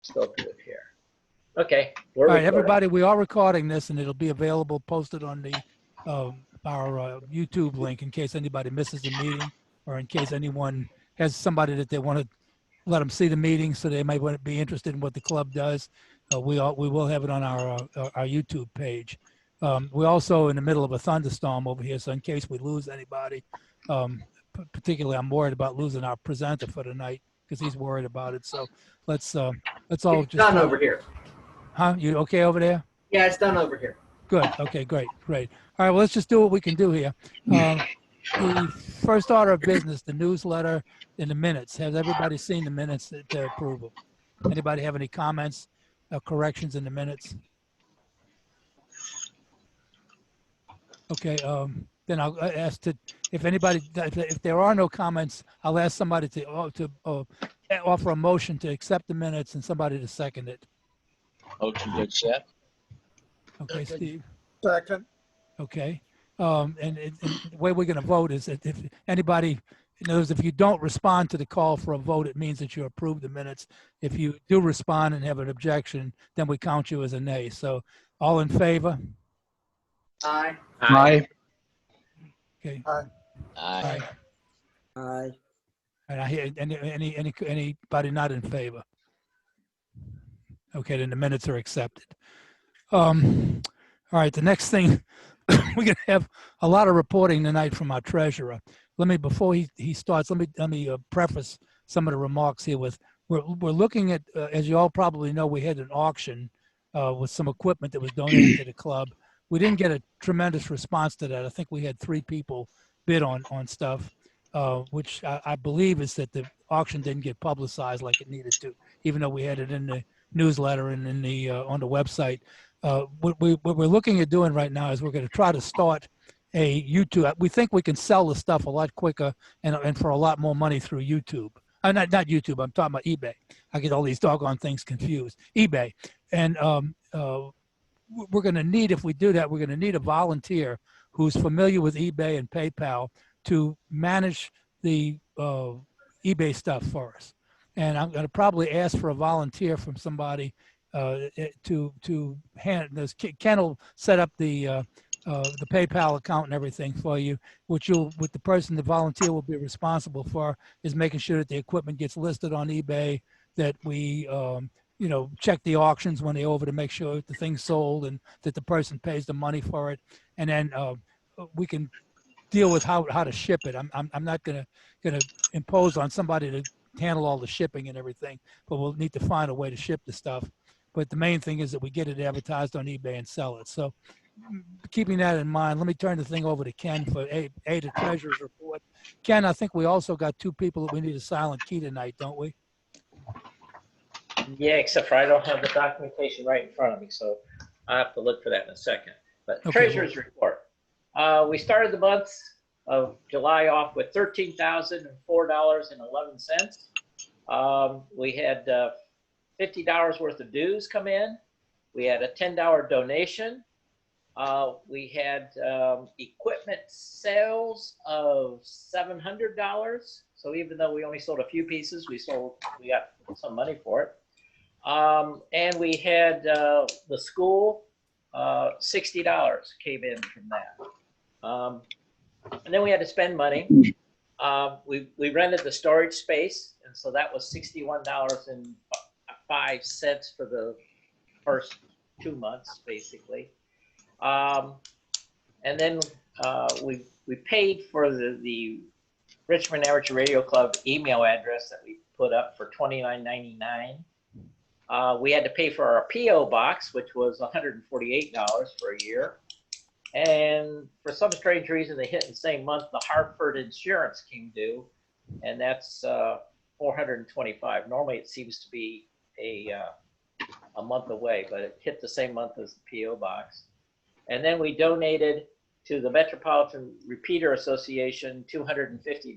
Let's go to it here. Okay. All right, everybody, we are recording this, and it'll be available, posted on the our YouTube link in case anybody misses the meeting, or in case anyone has somebody that they want to let them see the meeting, so they might want to be interested in what the club does. We will have it on our YouTube page. We're also in the middle of a thunderstorm over here, so in case we lose anybody, particularly I'm worried about losing our presenter for tonight because he's worried about it. So let's all It's just done over here. Huh? You okay over there? Yeah, it's done over here. Good. Okay, great. All right, well, let's just do what we can do here. The first order of business, the newsletter and the minutes. Has everybody seen the minutes to approval? Anybody have any comments, corrections in the minutes? Okay, then I'll ask if anybody, if there are no comments, I'll ask somebody to offer a motion to accept the minutes and somebody to second it. Motion to accept. Okay, Steve. Second. Okay. And the way we're going to vote is that if anybody knows, if you don't respond to the call for a vote, it means that you approve the minutes. If you do respond and have an objection, then we count you as a nay. So all in favor? Aye. Aye. Okay. Aye. Aye. Aye. And I hear anybody not in favor? Okay, then the minutes are accepted. All right, the next thing, we're gonna have a lot of reporting tonight from our treasurer. Before he starts, let me preface some of the remarks here with, we're looking at, as you all probably know, we had an auction with some equipment that was donated to the club. We didn't get a tremendous response to that. I think we had 3 people bid on stuff, which I believe is that the auction didn't get publicized like it needed to, even though we had it in the newsletter and in the on the website. What we're looking at doing right now is we're going to try to start a YouTube. We think we can sell the stuff a lot quicker and for a lot more money through YouTube. Not YouTube. I'm talking about eBay. I get all these doggone things confused. eBay. And we're going to need, if we do that, we're going to need a volunteer who's familiar with eBay and PayPal to manage the eBay stuff for us. And I'm going to probably ask for a volunteer from somebody to hand this. Ken will set up the PayPal account and everything for you, with the person, the volunteer will be responsible for is making sure that the equipment gets listed on eBay, that we check the auctions when they're over to make sure that the thing's sold and that the person pays the money for it, and then we can deal with how to ship it. I'm not gonna impose on somebody to handle all the shipping and everything, but we'll need to find a way to ship the stuff. But the main thing is that we get it advertised on eBay and sell it. So keeping that in mind, let me turn the thing over to Ken for the treasurer's report. Ken, I think we also got 2 people that we need a silent key tonight, don't we? Yeah, except for I don't have the documentation right in front of me, so I have to look for that in a second. But Okay, treasurer's report. We started the month of July off with $13,004.11. We had $50 worth of dues come in. We had a $10 donation. We had equipment sales of $700. So even though we only sold a few pieces, we got some money for it. And we had the school, $60 came in from that. And then we had to spend money. We rented the storage space, and so that was $61.05 for the first 2 months, basically. And then we paid for the Richmond Amateur Radio Club email address that we put up for $29.99. We had to pay for our P.O. box, which was $148 for a year. And for some strange reason, they hit in the same month, the Hartford insurance came due, and that's $425. Normally, it seems to be a month away, but it hit the same month as the P.O. box. And then we donated to the Metropolitan Repeater Association $250.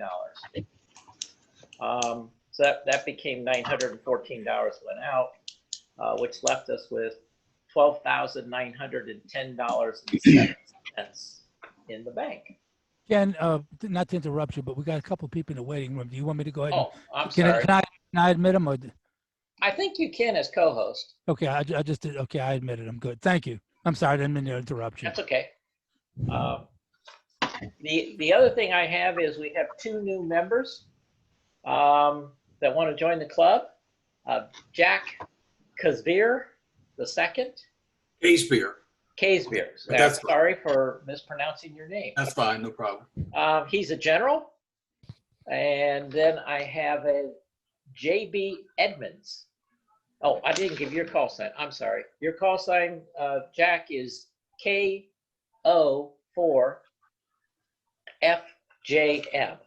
So that became $914 went out, which left us with $12,910.07 in the bank. Ken, not to interrupt you, but we got a couple of people in the waiting room. Do you want me to go ahead? Oh, I'm sorry. Can I admit them? Or? I think you can as co-host. Okay, I just did. Okay, I admit it. I'm good. Thank you. I'm sorry. I didn't mean to interrupt you. That's okay. The other thing I have is we have 2 new members that want to join the club. Jack Kazbeer the second. Casebeer. Kazbeer. But that's Sorry for mispronouncing your name. That's fine, no problem. He's a general. And then I have a JB Edmonds. Oh, I didn't give your call sign. I'm sorry. Your call sign, Jack, is KO4FJM. And then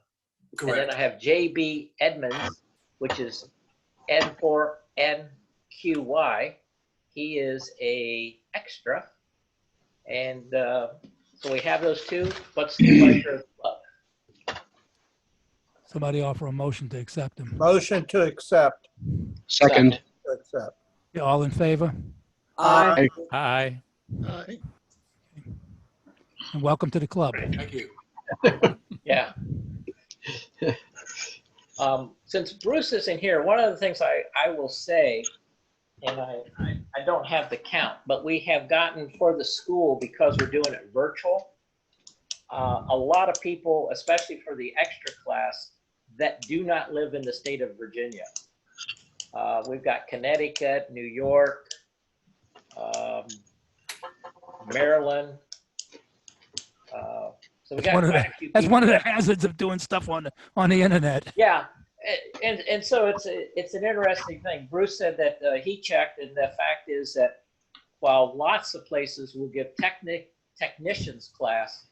Correct. I have JB Edmonds, which is N4NQY. He is a extra. And so we have those 2. What's the pleasure of the club? Somebody offer a motion to accept him. Motion to accept. Second. To accept. Yeah, all in favor? Aye. Aye. And welcome to the club. Thank you. Yeah. Since Bruce isn't here, one of the things I will say, and I don't have the count, but we have gotten for the school, because we're doing it virtual, a lot of people, especially for the extra class, that do not live in the state of Virginia. We've got Connecticut, New York, Maryland. So we got quite a few That's people. one of the hazards of doing stuff on the internet. Yeah, and so it's an interesting thing. Bruce said that he checked, and the fact is that while lots of places will give technicians class,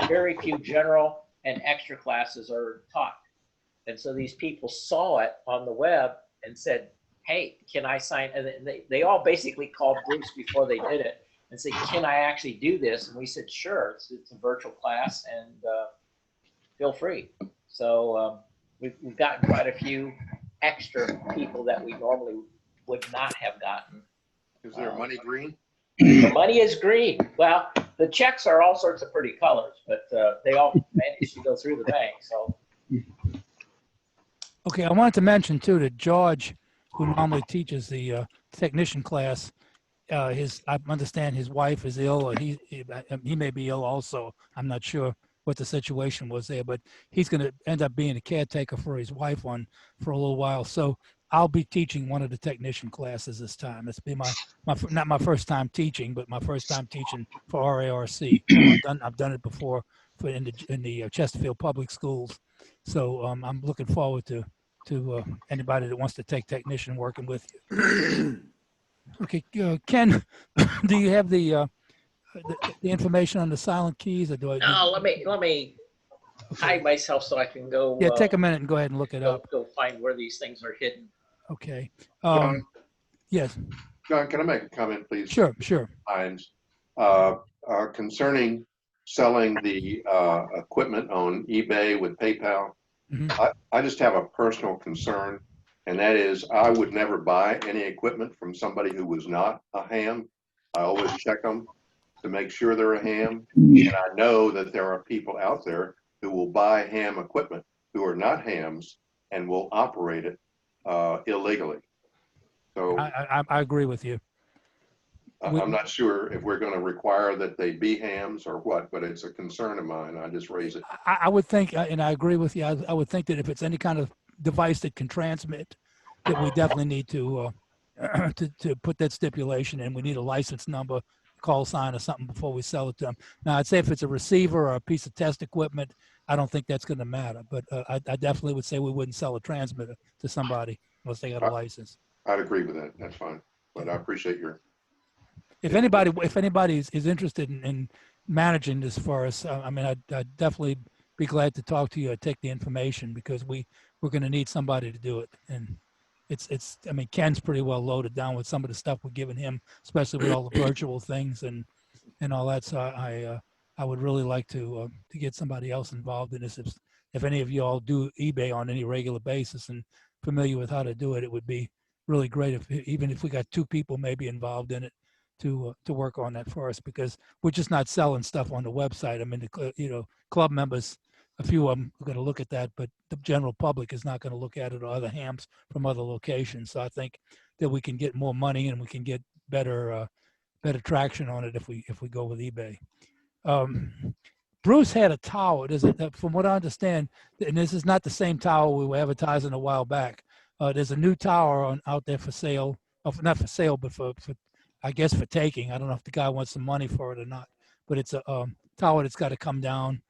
very few general and extra classes are taught. And so these people saw it on the web and said, "Hey, can I sign?" And they all basically called Bruce before they did it and said, "Can I actually do this?" And we said, "Sure, it's a virtual class, and feel free." So we've gotten quite a few extra people that we normally would not have gotten. Is there money green? The money is green. Well, the checks are all sorts of pretty colors, but they all manage to go through the bank. So Okay, I wanted to mention too that George, who normally teaches the technician class, I understand his wife is ill, or he may be ill also. I'm not sure what the situation was there, but he's going to end up being a caretaker for his wife for a little while. So I'll be teaching one of the technician classes this time. It's been not my first time teaching, but my first time teaching for RARC. I've done it before in the Chesterfield Public Schools. So I'm looking forward to anybody that wants to take technician working with you. Okay, Ken, do you have the information on the silent keys, or do I? no, let me hide myself so I can go. Yeah, take a minute and go ahead and look it up. Go find where these things are hidden. Okay. John, Yes. John, can I make a comment, please? Sure. Hines, concerning selling the equipment on eBay with PayPal. Mhm. I just have a personal concern, and that is I would never buy any equipment from somebody who was not a ham. I always check them to make sure they're a ham. And I know that there are people out there who will buy ham equipment who are not hams and will operate it illegally. So I agree with you. I'm not sure if we're going to require that they be hams or what, but it's a concern of mine. I just raise it. I would think, and I agree with you. I would think that if it's any kind of device that can transmit, that we definitely need to put that stipulation in. We need a license number, call sign, or something before we sell it to them. Now, I'd say if it's a receiver or a piece of test equipment, I don't think that's going to matter. But I definitely would say we wouldn't sell a transmitter to somebody unless they got a license. I'd agree with that. That's fine. But I appreciate your. If anybody is interested in managing this for us, I mean, I'd definitely be glad to talk to you or take the information, because we're going to need somebody to do it. And I mean, Ken's pretty well loaded down with some of the stuff we're giving him, especially with all the virtual things and all that. So I would really like to get somebody else involved in this. If any of you all do eBay on any regular basis and familiar with how to do it, it would be really great even if we got 2 people maybe involved in it to work on that for us, because we're just not selling stuff on the website. I mean, club members, a few of them are going to look at that, but the general public is not going to look at it, or other hams from other locations. So I think that we can get more money and we can get better traction on it if we go with eBay. Bruce had a tower. From what I understand, and this is not the same tower we were advertising a while back. There's a new tower out there for sale. Not for sale, but for I guess for taking. I don't know if the guy wants some money for it or not. But it's a tower that's got to come down,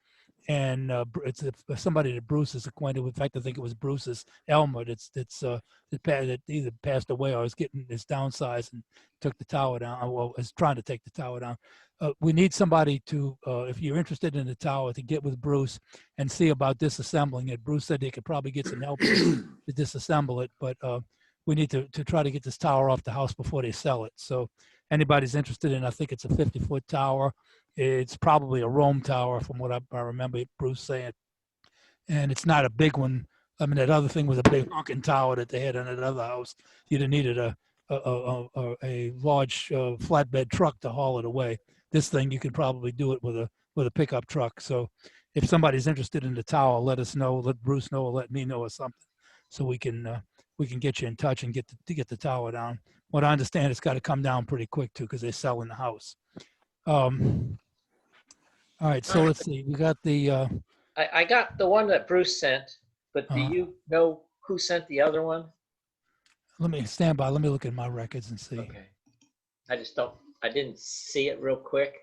and it's somebody that Bruce is acquainted with. In fact, I think it was Bruce's Elmer that either passed away or is downsized and took the tower down. Well, is trying to take the tower down. We need somebody to, if you're interested in the tower, to get with Bruce and see about disassembling it. Bruce said they could probably get some help to disassemble it, but we need to try to get this tower off the house before they sell it. So anybody's interested in, I think it's a 50-foot tower. It's probably a Rome tower from what I remember Bruce saying. And it's not a big one. I mean, that other thing was a big honking tower that they had in that other house. You'd have needed a large flatbed truck to haul it away. This thing, you could probably do it with a pickup truck. So if somebody's interested in the tower, let us know, let Bruce know, or let me know or something, so we can get you in touch and get the tower down. What I understand, it's got to come down pretty quick too, because they're selling the house. All right, so let's see. We got the. I got the one that Bruce sent, but do you know who sent the other one? Let me stand by. Let me look at my records and see. Okay. I didn't see it real quick.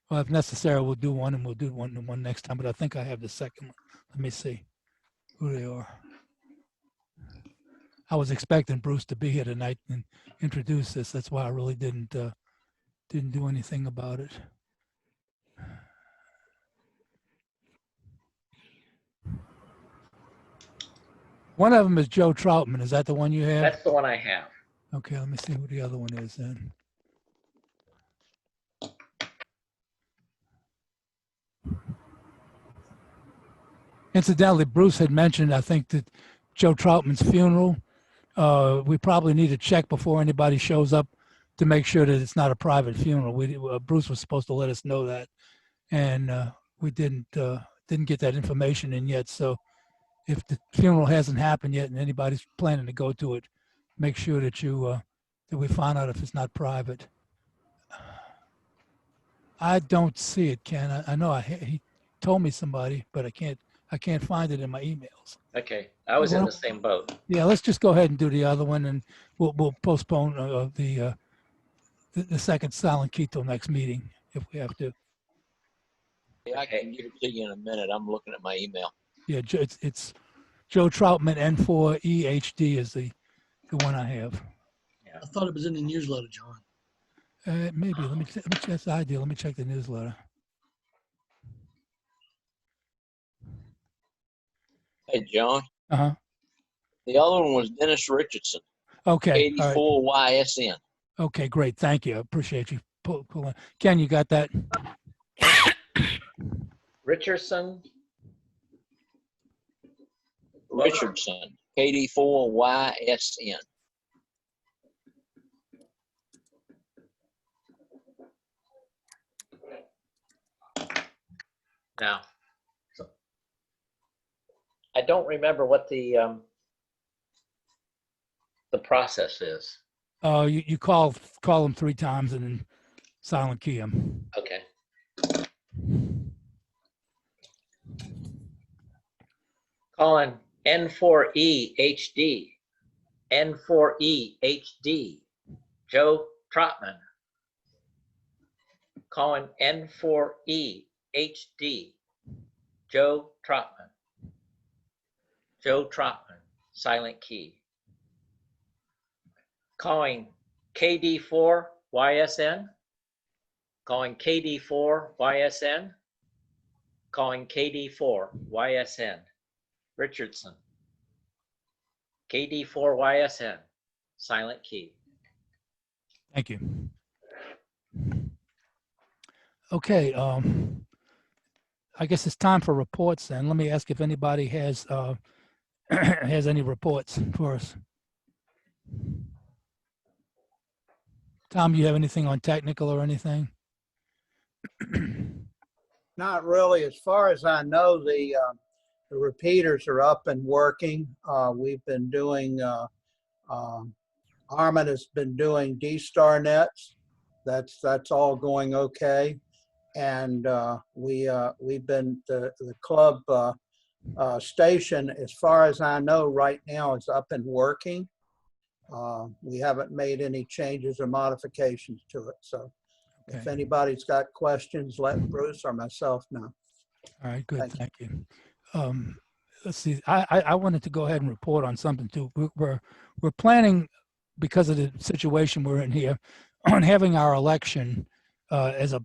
Well, if necessary, we'll do one and we'll do one next time, but I think I have the second one. Let me see who they are. I was expecting Bruce to be here tonight and introduce this. That's why I really didn't do anything about it. One of them is Joe Troutman. Is that the one you have? That's the one I have. Okay, let me see who the other one is then. Incidentally, Bruce had mentioned, I think, that Joe Troutman's funeral, we probably need to check before anybody shows up to make sure that it's not a private funeral. Bruce was supposed to let us know that, and we didn't get that information in yet. So if the funeral hasn't happened yet and anybody's planning to go to it, make sure that that we find out if it's not private. I don't see it, Ken. I know he told me somebody, but I can't find it in my emails. Okay, I was in the same boat. Yeah, let's just go ahead and do the other one, and we'll postpone the second silent key till next meeting if we have to. Yeah, I can give it to you in a minute. I'm looking at my email. Yeah, it's Joe Troutman N4EHD is the one I have. I thought it was in the newsletter, John. Maybe. Let me check. That's the idea. Let me check the newsletter. Hey, John. Uh-huh. The other one was Dennis Richardson, Okay. All right. 84YSN. Okay, great. Thank you. I appreciate you pulling. Ken, you got that? Richardson. Richardson, KD4YSN. Now, so I don't remember what the process is. You call them 3 times and then silent key them. Okay. Calling N4EHD. N4EHD. Joe Trotman. Calling N4EHD. Joe Trotman. Joe Trotman. Silent key. Calling KD4YSN. Calling KD4YSN. Calling KD4YSN. Richardson. KD4YSN. Silent key. Thank you. Okay. I guess it's time for reports then. Let me ask if anybody has has any reports for us. Tom, you have anything on technical or anything? Not really. As far as I know, the repeaters are up and working. We've been doing Armin has been doing D-Star nets. That's all going okay. And we've been, the club station, as far as I know right now, is up and working. We haven't made any changes or modifications to it. So if Okay. anybody's got questions, let Bruce or myself know. All right, good, Thank thank you. Let's see, I wanted to go ahead and report on something too. We're planning, because of the situation we're in here, on having our election as a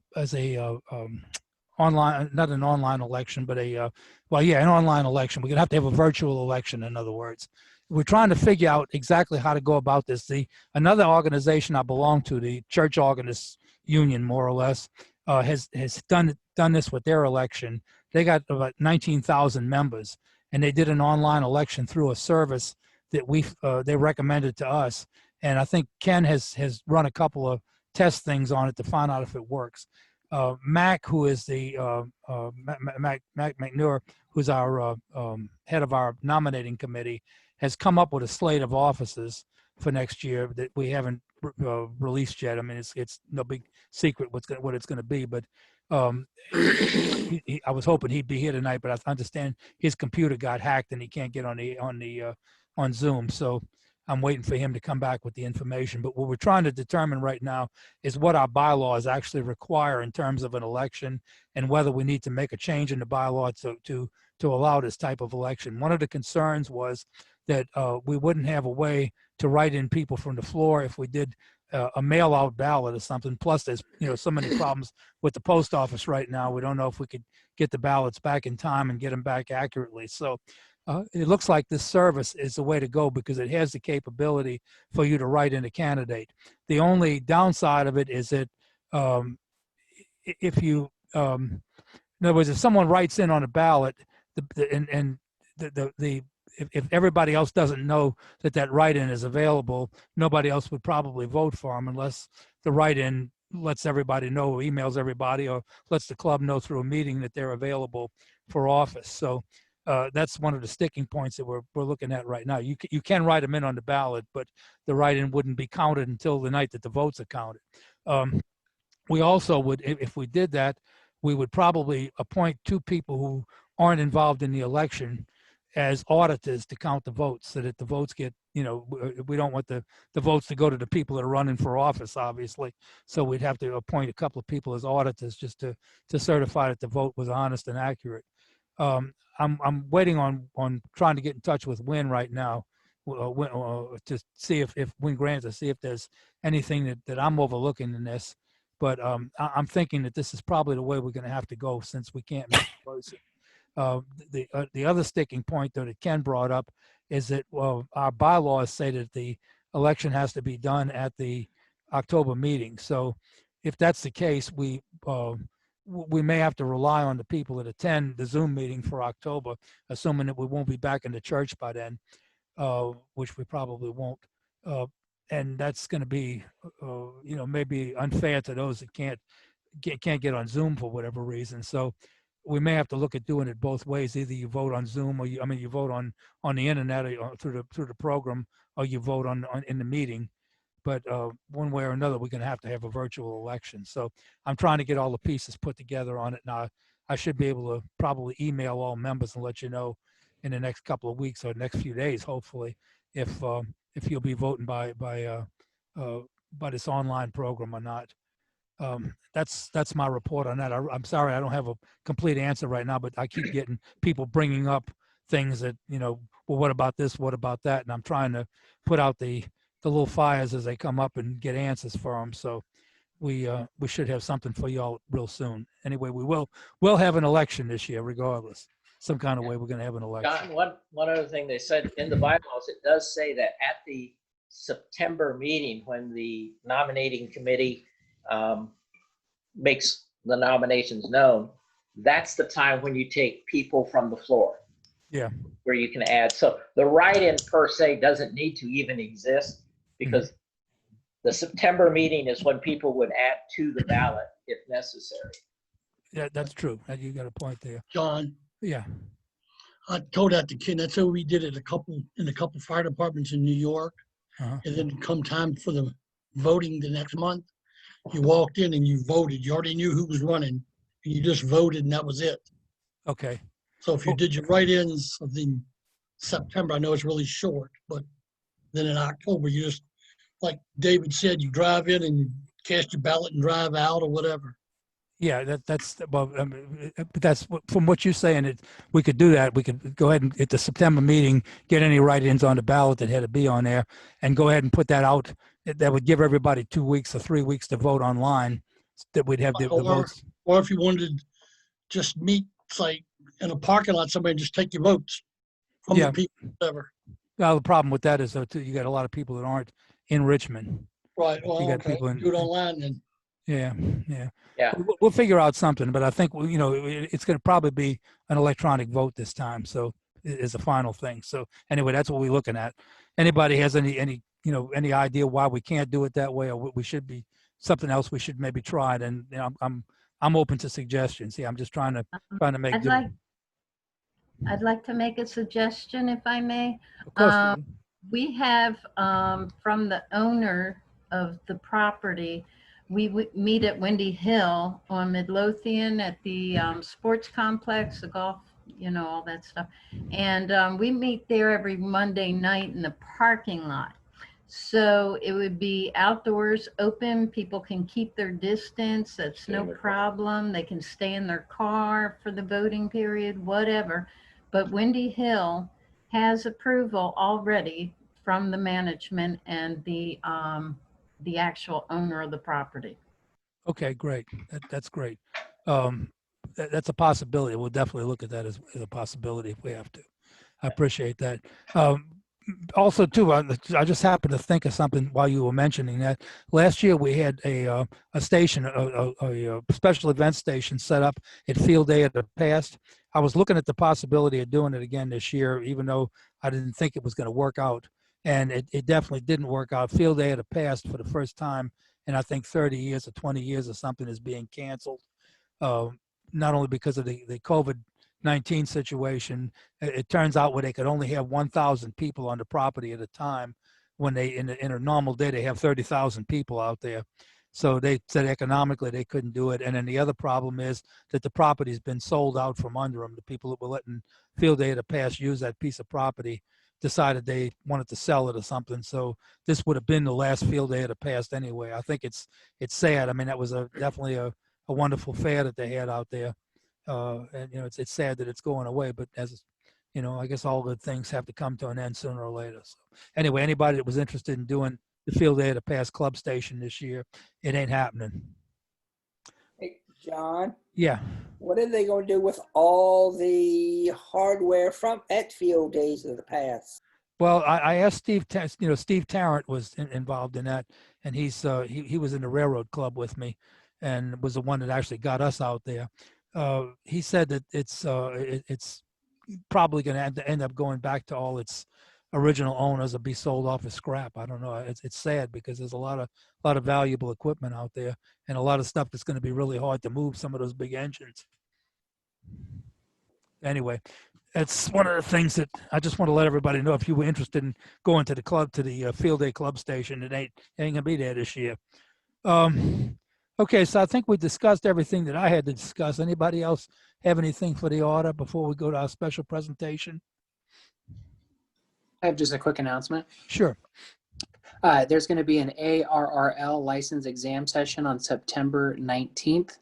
online, not an online election, but an online election. We're gonna have to have a virtual election, in other words. We're trying to figure out exactly how to go about this. Another organization I belong to, the Church Organist Union, more or less, has done this with their election. They got about 19,000 members, and they did an online election through a service that they recommended to us. And I think Ken has run a couple of test things on it to find out if it works. Mac, who is the Mac McNure, who's our head of our nominating committee, has come up with a slate of offices for next year that we haven't released yet. I mean, it's no big secret what it's going to be, but I was hoping he'd be here tonight, but I understand his computer got hacked and he can't get on Zoom. So I'm waiting for him to come back with the information. But what we're trying to determine right now is what our bylaws actually require in terms of an election, and whether we need to make a change in the bylaw to allow this type of election. One of the concerns was that we wouldn't have a way to write in people from the floor if we did a mail-out ballot or something. Plus, there's so many problems with the post office right now. We don't know if we could get the ballots back in time and get them back accurately. So it looks like this service is the way to go, because it has the capability for you to write in a candidate. The only downside of it is that if you, in other words, if someone writes in on a ballot, if everybody else doesn't know that write-in is available, nobody else would probably vote for them unless the write-in lets everybody know, emails everybody, or lets the club know through a meeting that they're available for office. So that's one of the sticking points that we're looking at right now. You can write them in on the ballot, but the write-in wouldn't be counted until the night that the votes are counted. We also would, if we did that, we would probably appoint 2 people who aren't involved in the election as auditors to count the votes, so that the votes get, we don't want the votes to go to the people that are running for office, obviously. So we'd have to appoint a couple of people as auditors just to certify that the vote was honest and accurate. I'm waiting on trying to get in touch with Win right now to see if Win Grant, to see if there's anything that I'm overlooking in this. But I'm thinking that this is probably the way we're going to have to go, since we can't make a person. The other sticking point that Ken brought up is that our bylaws say that the election has to be done at the October meeting. So if that's the case, we may have to rely on the people that attend the Zoom meeting for October, assuming that we won't be back in the church by then, which we probably won't. And that's going to be, maybe unfair to those that can't get on Zoom for whatever reason. So we may have to look at doing it both ways. Either you vote on Zoom, or you vote on the internet, or through the program, or you vote on in the meeting. But one way or another, we're going to have a virtual election. So I'm trying to get all the pieces put together on it now. I should be able to probably email all members and let you know in the next couple of weeks or next few days, hopefully, if you'll be voting by this online program or not. That's my report on that. I'm sorry I don't have a complete answer right now, but I keep getting people bringing up things that, well, what about this? What about that? And I'm trying to put out the little fires as they come up and get answers for them. So we should have something for y'all real soon. Anyway, we'll have an election this year, regardless. Some kind of way we're going to have an election. John, one other thing they said in the bylaws, it does say that at the September meeting, when the nominating committee makes the nominations known, that's the time when you take people from the floor. Yeah. Where you can add. So the write-in per se doesn't need to even exist, because the September meeting is when people would add to the ballot if necessary. Yeah, that's true. You got a point there. John, Yeah. I told that to Ken. That's how we did it in a couple fire departments in New York. Uh-huh. And then come time for the voting the next month, you walked in and you voted. You already knew who was running, and you just voted, and that was it. Okay. So if you did your write-ins of the September, I know it's really short, but then in October, you just, like David said, you drive in and you cast your ballot and drive out or whatever. Yeah, that's well, but that's from what you're saying. We could do that. We could go ahead and at the September meeting get any write-ins on the ballot that had to be on there, and go ahead and put that out. That would give everybody 2 weeks or 3 weeks to vote online. That we'd have the votes. Or if you wanted to just meet, like in a parking lot, somebody just take your votes from Yeah. the people, whatever. Well, the problem with that is though, too, you got a lot of people that aren't in Richmond. Right. You Well, got okay. people in. Do it online then. Yeah, yeah. Yeah. We'll figure out something, but I think it's going to probably be an electronic vote this time. So is the final thing. So anyway, that's what we're looking at. Anybody has any idea why we can't do it that way, or what we should be something else we should maybe try? And I'm open to suggestions. Yeah, I'm just trying to make. I'd like to make a suggestion, if I may. Of course. We have, from the owner of the property, we meet at Windy Hill on Midlothian at the sports complex, the golf, all that stuff. And we meet there every Monday night in the parking lot. So it would be outdoors, open. People can keep their distance. That's no problem. They can stay in their car for the voting period, whatever. But Windy Hill has approval already from the management and the actual owner of the property. Okay, great. That's great. That's a possibility. We'll definitely look at that as a possibility if we have to. I appreciate that. Also, too, I just happened to think of something while you were mentioning that. Last year we had a station, a special event station set up at Field Day at the Past. I was looking at the possibility of doing it again this year, even though I didn't think it was going to work out. And it definitely didn't work out. Field Day at the Past for the first time in I think 30 years or 20 years or something is being canceled. Not only because of the COVID-19 situation, it turns out where they could only have 1,000 people on the property at a time, when they in a normal day they have 30,000 people out there. So they said economically they couldn't do it. And then the other problem is that the property's been sold out from under them. The people that were letting Field Day of the Past use that piece of property decided they wanted to sell it or something. So this would have been the last Field Day of the Past anyway. I think it's sad. I mean, that was definitely a wonderful fair that they had out there. And it's sad that it's going away, but as I guess all good things have to come to an end sooner or later. So anyway, anybody that was interested in doing the Field Day of the Past club station this year, it ain't happening. Hey, John, Yeah. what are they going to do with all the hardware from at Field Days of the Past? Well, I asked Steve. Steve Tarrant was involved in that, and he was in the railroad club with me, and was the one that actually got us out there. He said that it's probably going to end up going back to all its original owners or be sold off as scrap. I don't know. It's sad because there's a lot of valuable equipment out there, and a lot of stuff that's going to be really hard to move. Some of those big engines. Anyway, that's one of the things that I just want to let everybody know. If you were interested in going to the club, to the Field Day club station, it ain't gonna be there this year. Okay, so I think we discussed everything that I had to discuss. Anybody else have anything for the order before we go to our special presentation? I have just a quick announcement. Sure. There's going to be an ARRL license exam session on September 19th.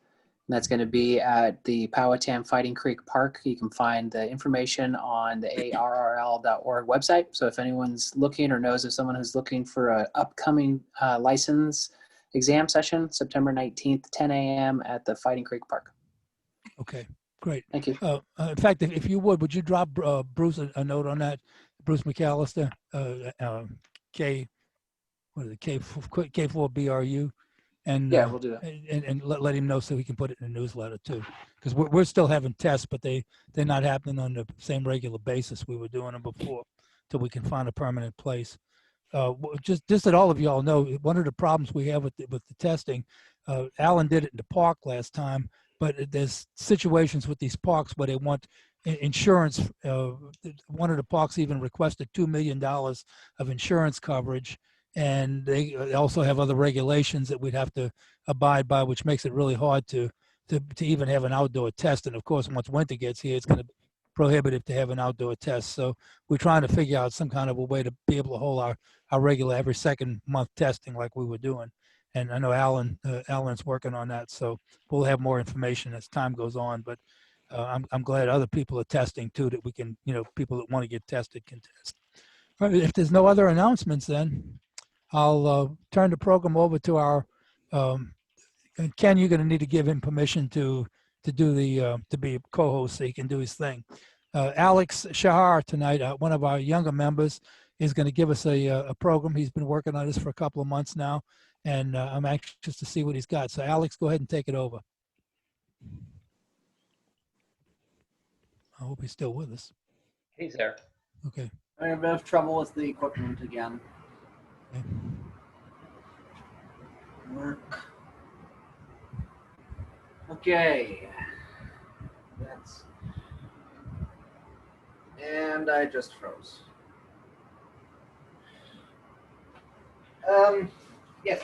And that's going to be at the Powhatan Fighting Creek Park. You can find the information on the arrl.org website. So if anyone's looking or knows of someone who's looking for an upcoming license exam session, September 19th, 10 a.m. at the Fighting Creek Park. Okay, great. Thank you. In fact, if you would you drop Bruce a note on that? Bruce McAllister, K4BRU. And yeah, we'll do that. And let him know so he can put it in the newsletter too, because we're still having tests, but they're not happening on the same regular basis we were doing them before, till we can find a permanent place. Just that all of y'all know, one of the problems we have with the testing, Alan did it in the park last time, but there's situations with these parks where they want insurance. One of the parks even requested $2 million of insurance coverage, and they also have other regulations that we'd have to abide by, which makes it really hard to even have an outdoor test. And of course, once winter gets here, it's going to be prohibitive to have an outdoor test. So we're trying to figure out some kind of a way to be able to hold our regular every second month testing like we were doing. And I know Alan's working on that, so we'll have more information as time goes on. But I'm glad other people are testing too, that we can, people that want to get tested can test. All right, if there's no other announcements, then I'll turn the program over to our and Ken. You're going to need to give him permission to do to be a co-host so he can do his thing. Alex Shahar tonight, one of our younger members, is going to give us a program. He's been working on this for a couple of months now, and I'm anxious to see what he's got. So Alex, go ahead and take it over. I hope he's still with us. He's there. Okay. I have a bit of trouble with the equipment again. Okay. Work. Okay. That's. And I just froze. Yes.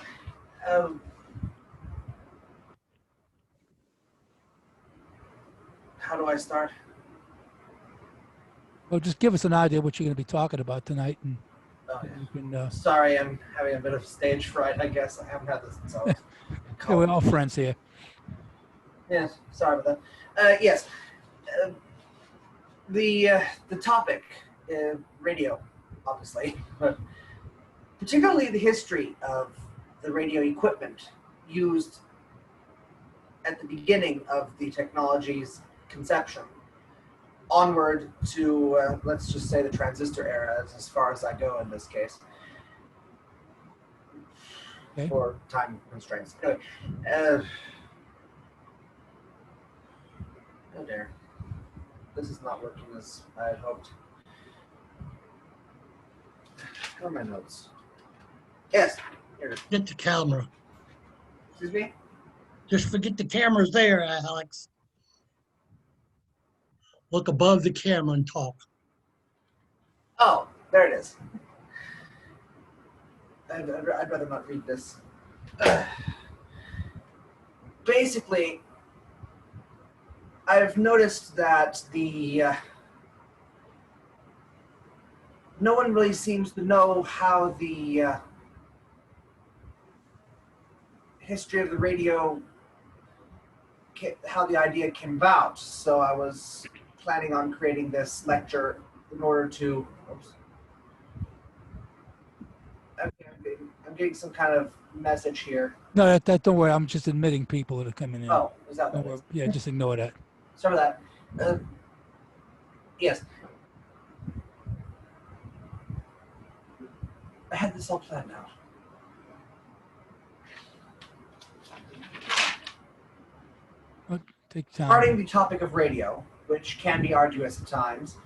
How do I start? Well, just give us an idea what you're going to be talking about tonight, and Oh, yeah. you can. Sorry, I'm having a bit of stage fright, I guess. I haven't had this since I was Yeah, we're all friends here. Yes, sorry about that. Yes, the topic, radio, obviously, but particularly the history of the radio equipment used at the beginning of the technology's conception, onward to let's just say the transistor era, as far as I go in this case. Okay. For time constraints. Anyway, oh dear. This is not working as I had hoped. Where are my notes? Yes. Here it is. Get the camera. Excuse me? Just forget the camera's there, Alex. Look above the camera and talk. Oh, there it is. I'd rather not read this. Basically, I've noticed that no one really seems to know how the history of the radio, how the idea came about. So I was planning on creating this lecture in order to. Oops. I'm getting some kind of message here. No, that don't worry. I'm just admitting people that are coming in. Oh, is that what Don't it worry. is? Yeah, just ignore that. Sorry for that. Yes. I had this all planned out. Take time. Regarding the topic of radio, which can be arduous at times,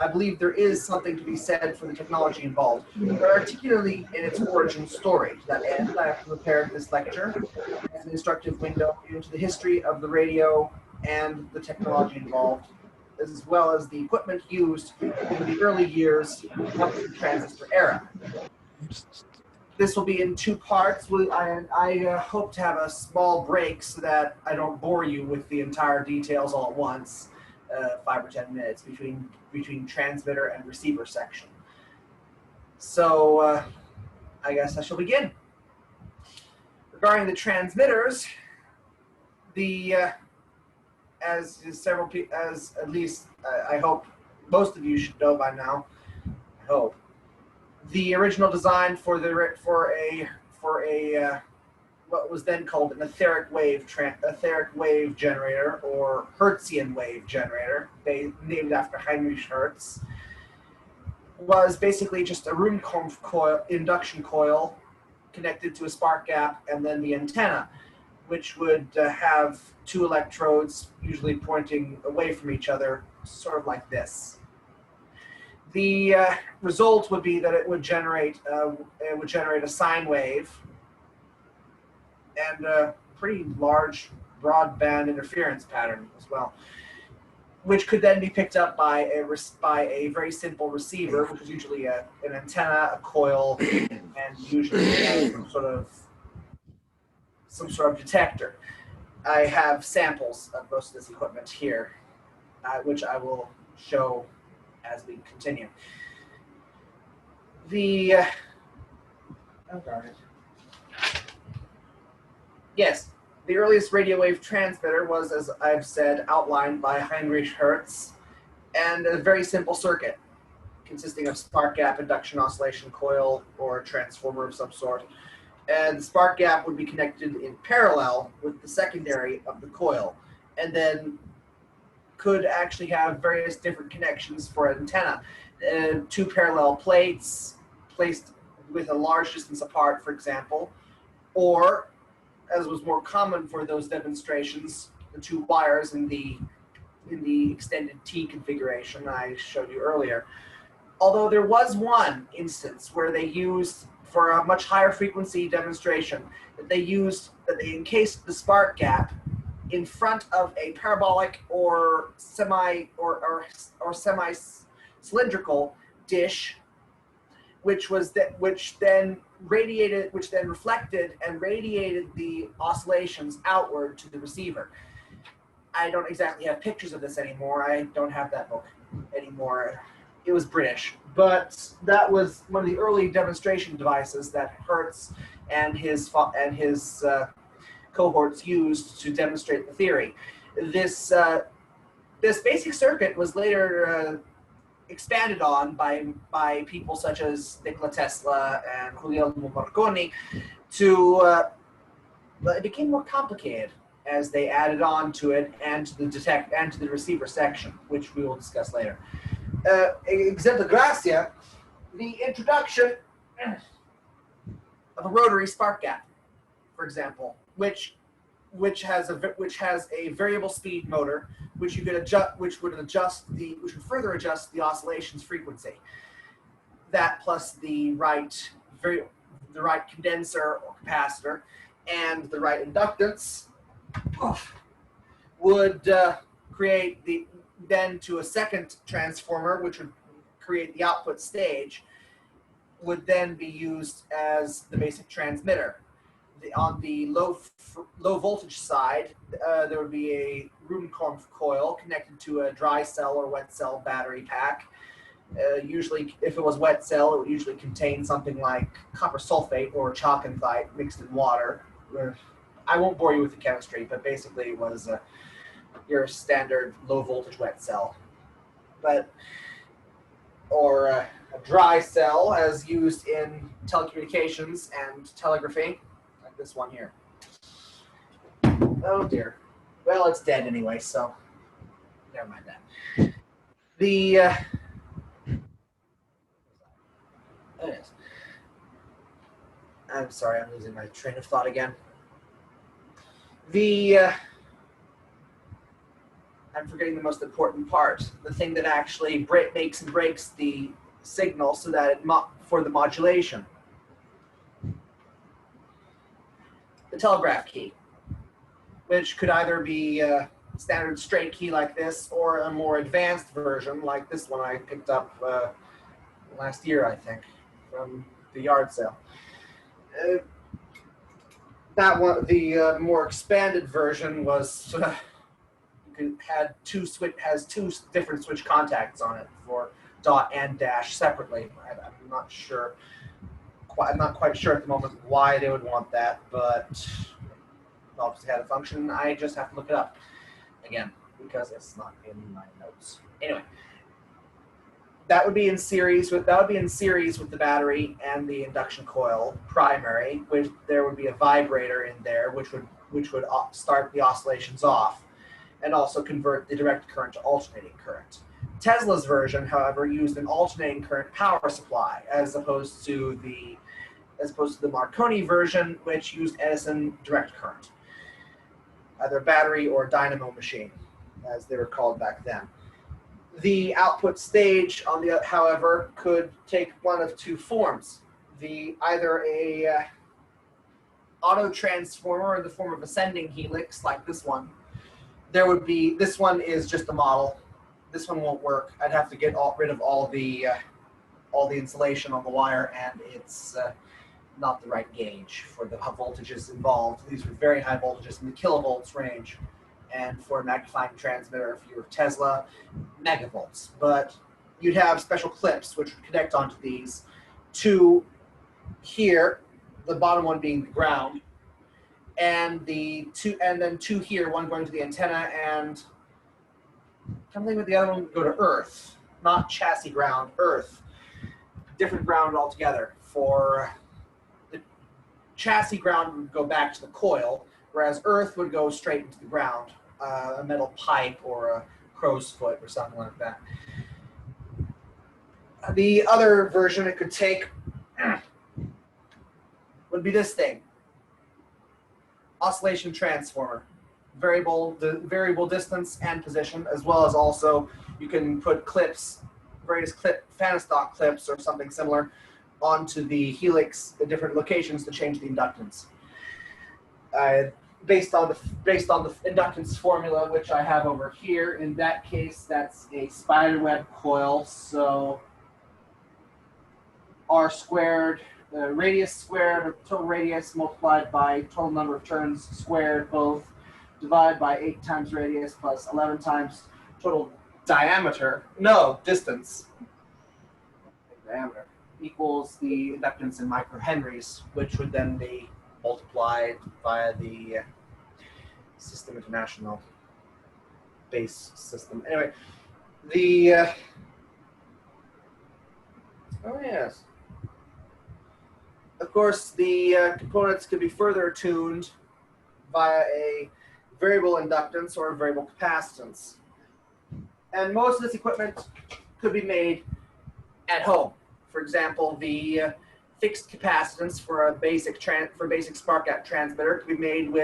I believe there is something to be said for the technology involved, particularly in its origin story. To that end, I have prepared this lecture as an instructive window into the history of the radio and the technology involved, as well as the equipment used in the early years of the transistor era. This will be in two parts. I hope to have a small break so that I don't bore you with the entire details all at once, 5 or 10 minutes between transmitter and receiver section. So I guess I shall begin. Regarding the transmitters, as at least I hope most of you should know by now, I hope. The original design for a what was then called an etheric wave generator, or Hertzian wave generator, named after Heinrich Hertz, was basically just a room coil, induction coil connected to a spark gap, and then the antenna, which would have two electrodes usually pointing away from each other, sort of like this. The result would be that it would generate a sine wave and a pretty large broadband interference pattern as well, which could then be picked up by a very simple receiver, which is usually an antenna, a coil, and usually some sort of detector. I have samples of most of this equipment here, which I will show as we continue. Yes, the earliest radio wave transmitter was, as I've said, outlined by Heinrich Hertz, and a very simple circuit consisting of spark gap, induction oscillation coil, or a transformer of some sort. And the spark gap would be connected in parallel with the secondary of the coil, and then could actually have various different connections for an antenna. Two parallel plates placed with a large distance apart, for example, or, as was more common for those demonstrations, the two wires in the extended T configuration I showed you earlier. Although there was one instance where they used, for a much higher frequency demonstration, that they encased the spark gap in front of a parabolic or semi cylindrical dish, which then reflected and radiated the oscillations outward to the receiver. I don't exactly have pictures of this anymore. I don't have that book anymore. It was British, but that was one of the early demonstration devices that Hertz and his cohorts used to demonstrate the theory. This basic circuit was later expanded on by people such as Nikola Tesla and Guglielmo Marconi but it became more complicated as they added on to it and to the receiver section, which we will discuss later. Exempla gracia, the introduction of a rotary spark gap, for example, which has a variable speed motor, which would further adjust the oscillations frequency. That plus the right condenser or capacitor and the right inductance would create then to a second transformer, which would create the output stage, would then be used as the basic transmitter. On the low voltage side, there would be a Rubenkorn coil connected to a dry cell or wet cell battery pack. Usually, if it was wet cell, it would usually contain something like copper sulfate or chalcanthite mixed in water. I won't bore you with the chemistry, but basically it was your standard low voltage wet cell. Or a dry cell as used in telecommunications and telegraphy, like this one here. Oh dear. Well, it's dead anyway, so never mind that. I'm sorry, I'm losing my train of thought again. I'm forgetting the most important part, the thing that actually makes and breaks the signal so that for the modulation. The telegraph key, which could either be a standard straight key like this or a more advanced version like this one I picked up last year, I think, from the yard sale. That one, the more expanded version was has two different switch contacts on it for dot and dash separately. I'm not quite sure at the moment why they would want that, but it obviously had a function. I just have to look it up again because it's not in my notes. Anyway, that would be in series with the battery and the induction coil primary, which there would be a vibrator in there which would start the oscillations off and also convert the direct current to alternating current. Tesla's version, however, used an alternating current power supply as opposed to the Marconi version, which used Edison direct current, either a battery or a dynamo machine, as they were called back then. The output stage, however, could take one of two forms: either a auto transformer in the form of ascending helix, like this one. This one is just a model this one won't work. I'd have to get rid of all the insulation on the wire, and it's not the right gauge for the voltages involved. These are very high voltages in the kilovolts range, and for a magnifying transmitter, if you're Tesla, megavolts. But you'd have special clips which would connect onto these to here, the bottom one being the ground, and then two here, one going to the antenna, and something with the other one would go to Earth, not chassis ground, Earth. Different ground altogether. For the chassis ground would go back to the coil, whereas Earth would go straight into the ground, a metal pipe or a crow's foot or something like that. The other version it could take would be this thing. Oscillation transformer. Variable distance and position, as well as also you can put clips, various Fanistock clips or something similar onto the helix at different locations to change the inductance. Based on the inductance formula, which I have over here, in that case, that's a spiderweb coil, so R squared, radius squared, total radius multiplied by total number of turns squared, both divided by 8 times radius plus 11 times total diameter, no, distance, diameter, equals the inductance in microhenries, which would then be multiplied via the System International base system. Anyway, oh yes. Of course, the components could be further tuned via a variable inductance or a variable capacitance. And most of this equipment could be made at home. For example, the fixed capacitance for a basic spark gap transmitter could be made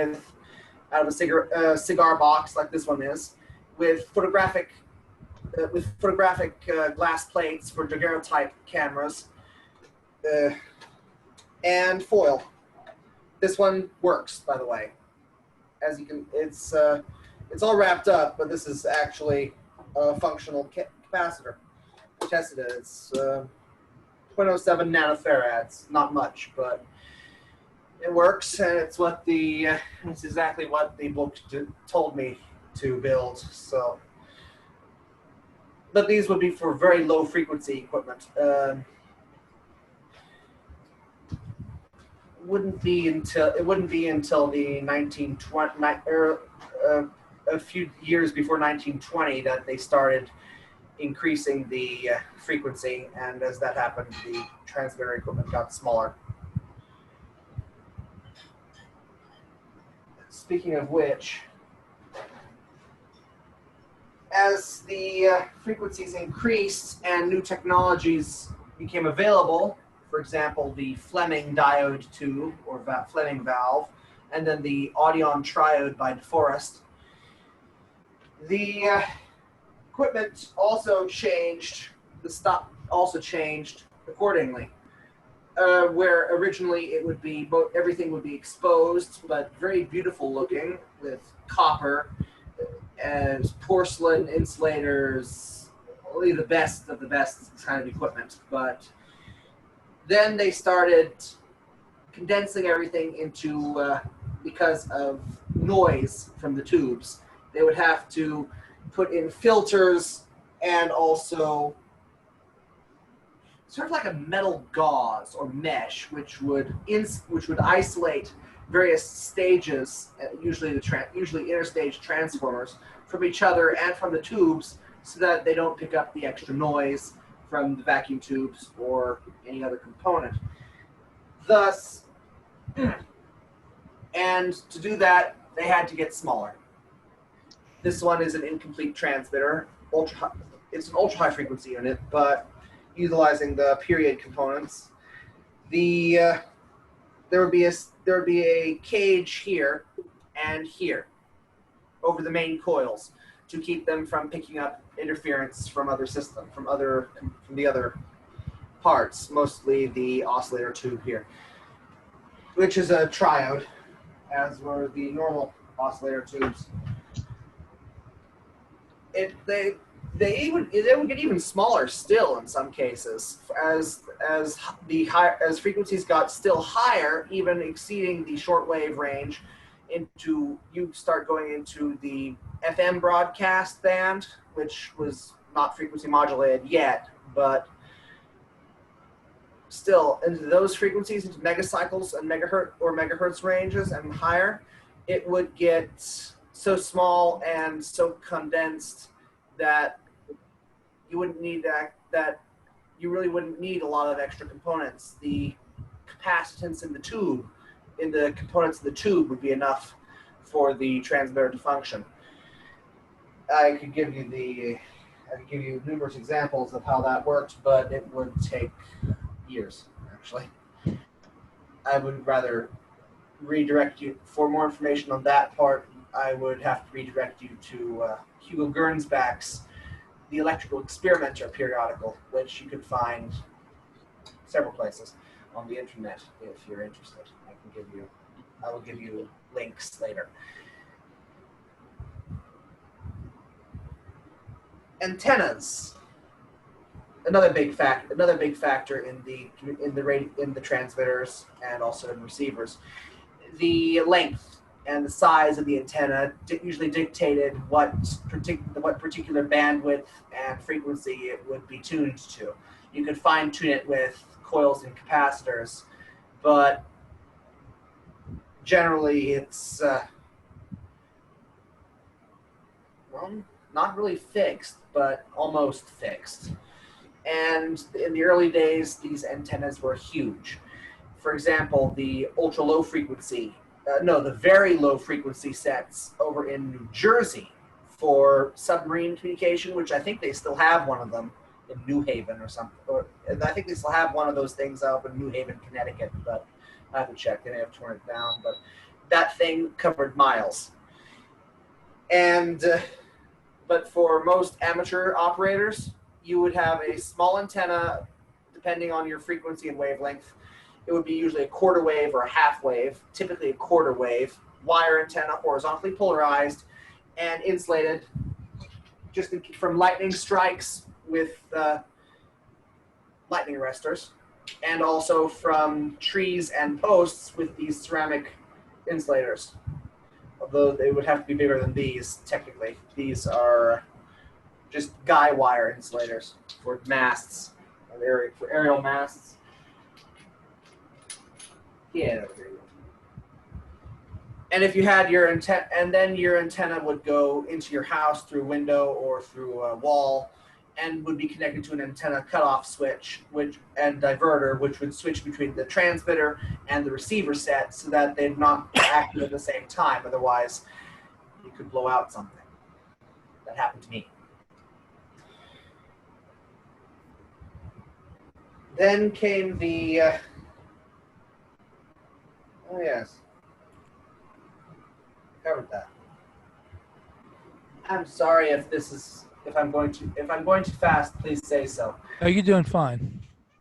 out of a cigar box like this one is, with photographic glass plates for daguerreotype cameras, and foil. This one works, by the way. As you can, it's all wrapped up, but this is actually a functional capacitor. I tested it. It's 0.07 nanofarads. Not much, but it works, and it's exactly what the book told me to build. So, but these would be for very low frequency equipment. It wouldn't be until the 1920 a few years before 1920 that they started increasing the frequency, and as that happened, the transmitter equipment got smaller. Speaking of which, as the frequencies increased and new technologies became available, for example, the Fleming diode tube or Fleming valve, and then the Audion triode by DeForest, the equipment also changed. The stop also changed accordingly. Where originally it would be everything would be exposed, but very beautiful looking with copper as porcelain insulators, only the best of the best kind of equipment. But then they started condensing everything into, because of noise from the tubes, they would have to put in filters and also sort of like a metal gauze or mesh, which would isolate various stages, usually interstage transformers, from each other and from the tubes, so that they don't pick up the extra noise from the vacuum tubes or any other component. Thus, and to do that, they had to get smaller. This one is an incomplete transmitter. It's an ultra high frequency unit, but utilizing the period components. There would be a cage here and here over the main coils to keep them from picking up interference from other systems, from the other parts, mostly the oscillator tube here, which is a triode, as were the normal oscillator tubes. they would get even smaller still in some cases as frequencies got still higher, even exceeding the shortwave range. You start going into the FM broadcast band, which was not frequency modulated yet, but still into those frequencies, into megacycles and megahertz ranges and higher, it would get so small and so condensed that you wouldn't need that you really wouldn't need a lot of extra components. The capacitance in the components of the tube would be enough for the transmitter to function. I could give you numerous examples of how that worked, but it would take years, actually. I would rather redirect you for more information on that part. I would have to redirect you to Hugo Gernsback's The Electrical Experimenter periodical, which you could find several places on the internet if you're interested. I will give you links later. Antennas. Another big factor in the transmitters and also in receivers. The length and the size of the antenna usually dictated what particular bandwidth and frequency it would be tuned to. You could fine tune it with coils and capacitors, but generally it's not really fixed, but almost fixed. And in the early days, these antennas were huge. For example, the the very low frequency sets over in New Jersey for submarine communication, which I think they still have one of them in New Haven or something. I think they still have one of those things up in New Haven, Connecticut, but I haven't checked. They may have torn it down, but that thing covered miles. And but for most amateur operators, you would have a small antenna, depending on your frequency and wavelength. It would be usually a quarter wave or a half wave, typically a quarter wave, wire antenna, horizontally polarized and insulated just from lightning strikes with lightning arresters, and also from trees and posts with these ceramic insulators. Although they would have to be bigger than these, technically. These are just guy wire insulators for masts, for aerial masts. Yeah. And if you had your antenna, and then your antenna would go into your house through a window or through a wall, and would be connected to an antenna cutoff switch, and diverter, which would switch between the transmitter and the receiver set, so that they'd not act at the same time. Otherwise, you could blow out something. That happened to me. Then came the oh yes, covered that. I'm sorry if I'm going too fast. Please say so. Oh, you're doing fine.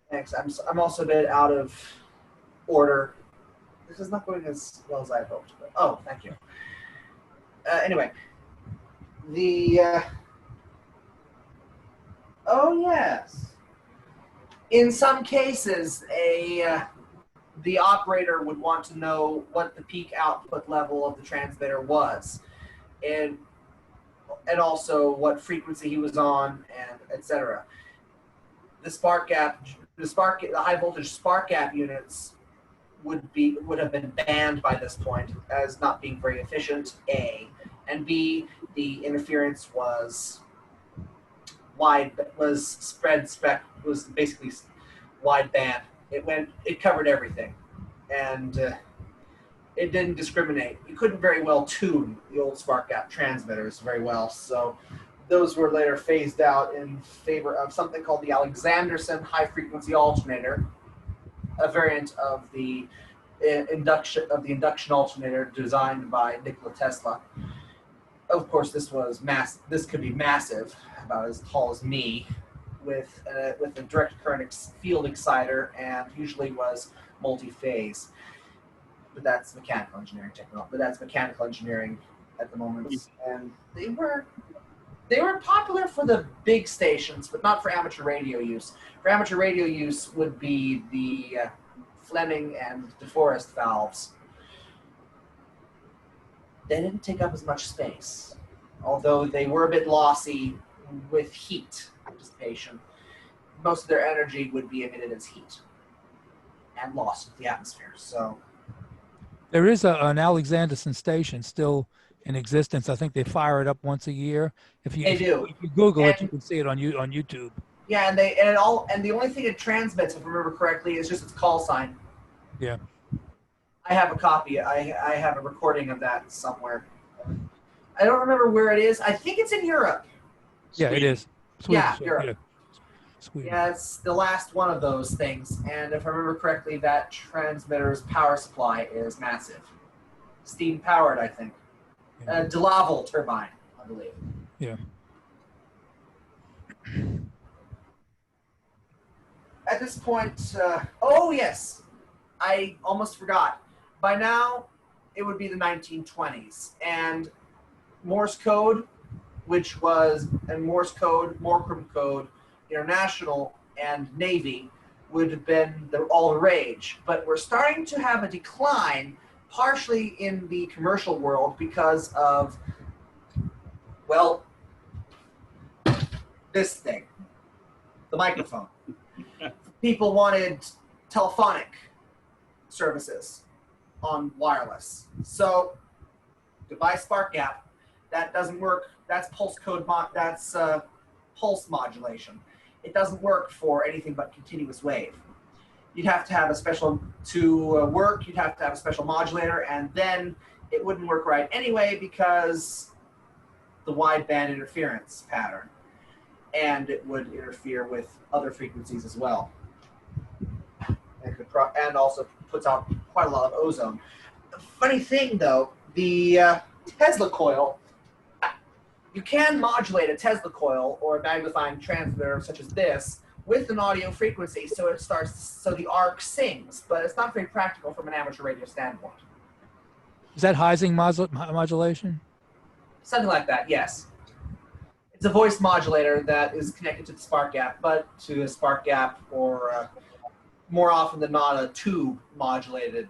Thanks. I'm also a bit out of order. This is not going as well as I had hoped. But, oh, thank you. Anyway, oh yes. In some cases, the operator would want to know what the peak output level of the transmitter was, and also what frequency he was on, and etc. The high voltage spark gap units would have been banned by this point as not being very efficient, A, and B, the interference was basically wide band. It covered everything, and it didn't discriminate. You couldn't very well tune the old spark gap transmitters very well, so those were later phased out in favor of something called the Alexanderson high frequency alternator, a variant of the induction alternator designed by Nikola Tesla. Of course, this could be massive, about as tall as me, with a direct current field exciter, and usually was multi-phase. But that's mechanical engineering technology. But that's mechanical engineering at the moment, and they They were popular for the big stations, but not for amateur radio use. For amateur radio use would be the Fleming and DeForest valves. They didn't take up as much space, although they were a bit lossy with heat dissipation. Most of their energy would be emitted as heat and lost into the atmosphere. So There is an Alexanderson station still in existence. I think they fire it up once a year. If you Google it, you can see it on YouTube. Yeah, and the only thing it transmits, if I remember correctly, is just its call sign. Yeah. I have a copy. I have a recording of that somewhere. I don't remember where it is. I think it's in Europe. Yeah, it is. Yeah, Europe. Yeah. Sweden. Yeah, it's the last one of those things. And if I remember correctly, that transmitter's power supply is massive. Steam powered, I think. Yeah. De Laval turbine, I believe. Yeah. At this point, oh yes, I almost forgot. By now, it would be the 1920s, and Morse code, which was Morse code, Morcom code, International, and Navy would have been all the rage. But we're starting to have a decline, partially in the commercial world because of, well, this thing, the microphone. People wanted telephonic services on wireless. So goodbye spark gap. That doesn't work. That's pulse code. That's pulse modulation. It doesn't work for anything but continuous wave. You'd have to have a special to work. You'd have to have a special modulator, and then it wouldn't work right anyway because the wideband interference pattern, and it would interfere with other frequencies as well. And also puts out quite a lot of ozone. The funny thing, though, the Tesla coil, you can modulate a Tesla coil or a magnifying transmitter such as this with an audio frequency, so the arc sings, but it's not very practical from an amateur radio standpoint. Is that Heising modulation? Something like that, yes. It's a voice modulator that is connected to the spark gap, but to a spark gap or more often than not a tube modulated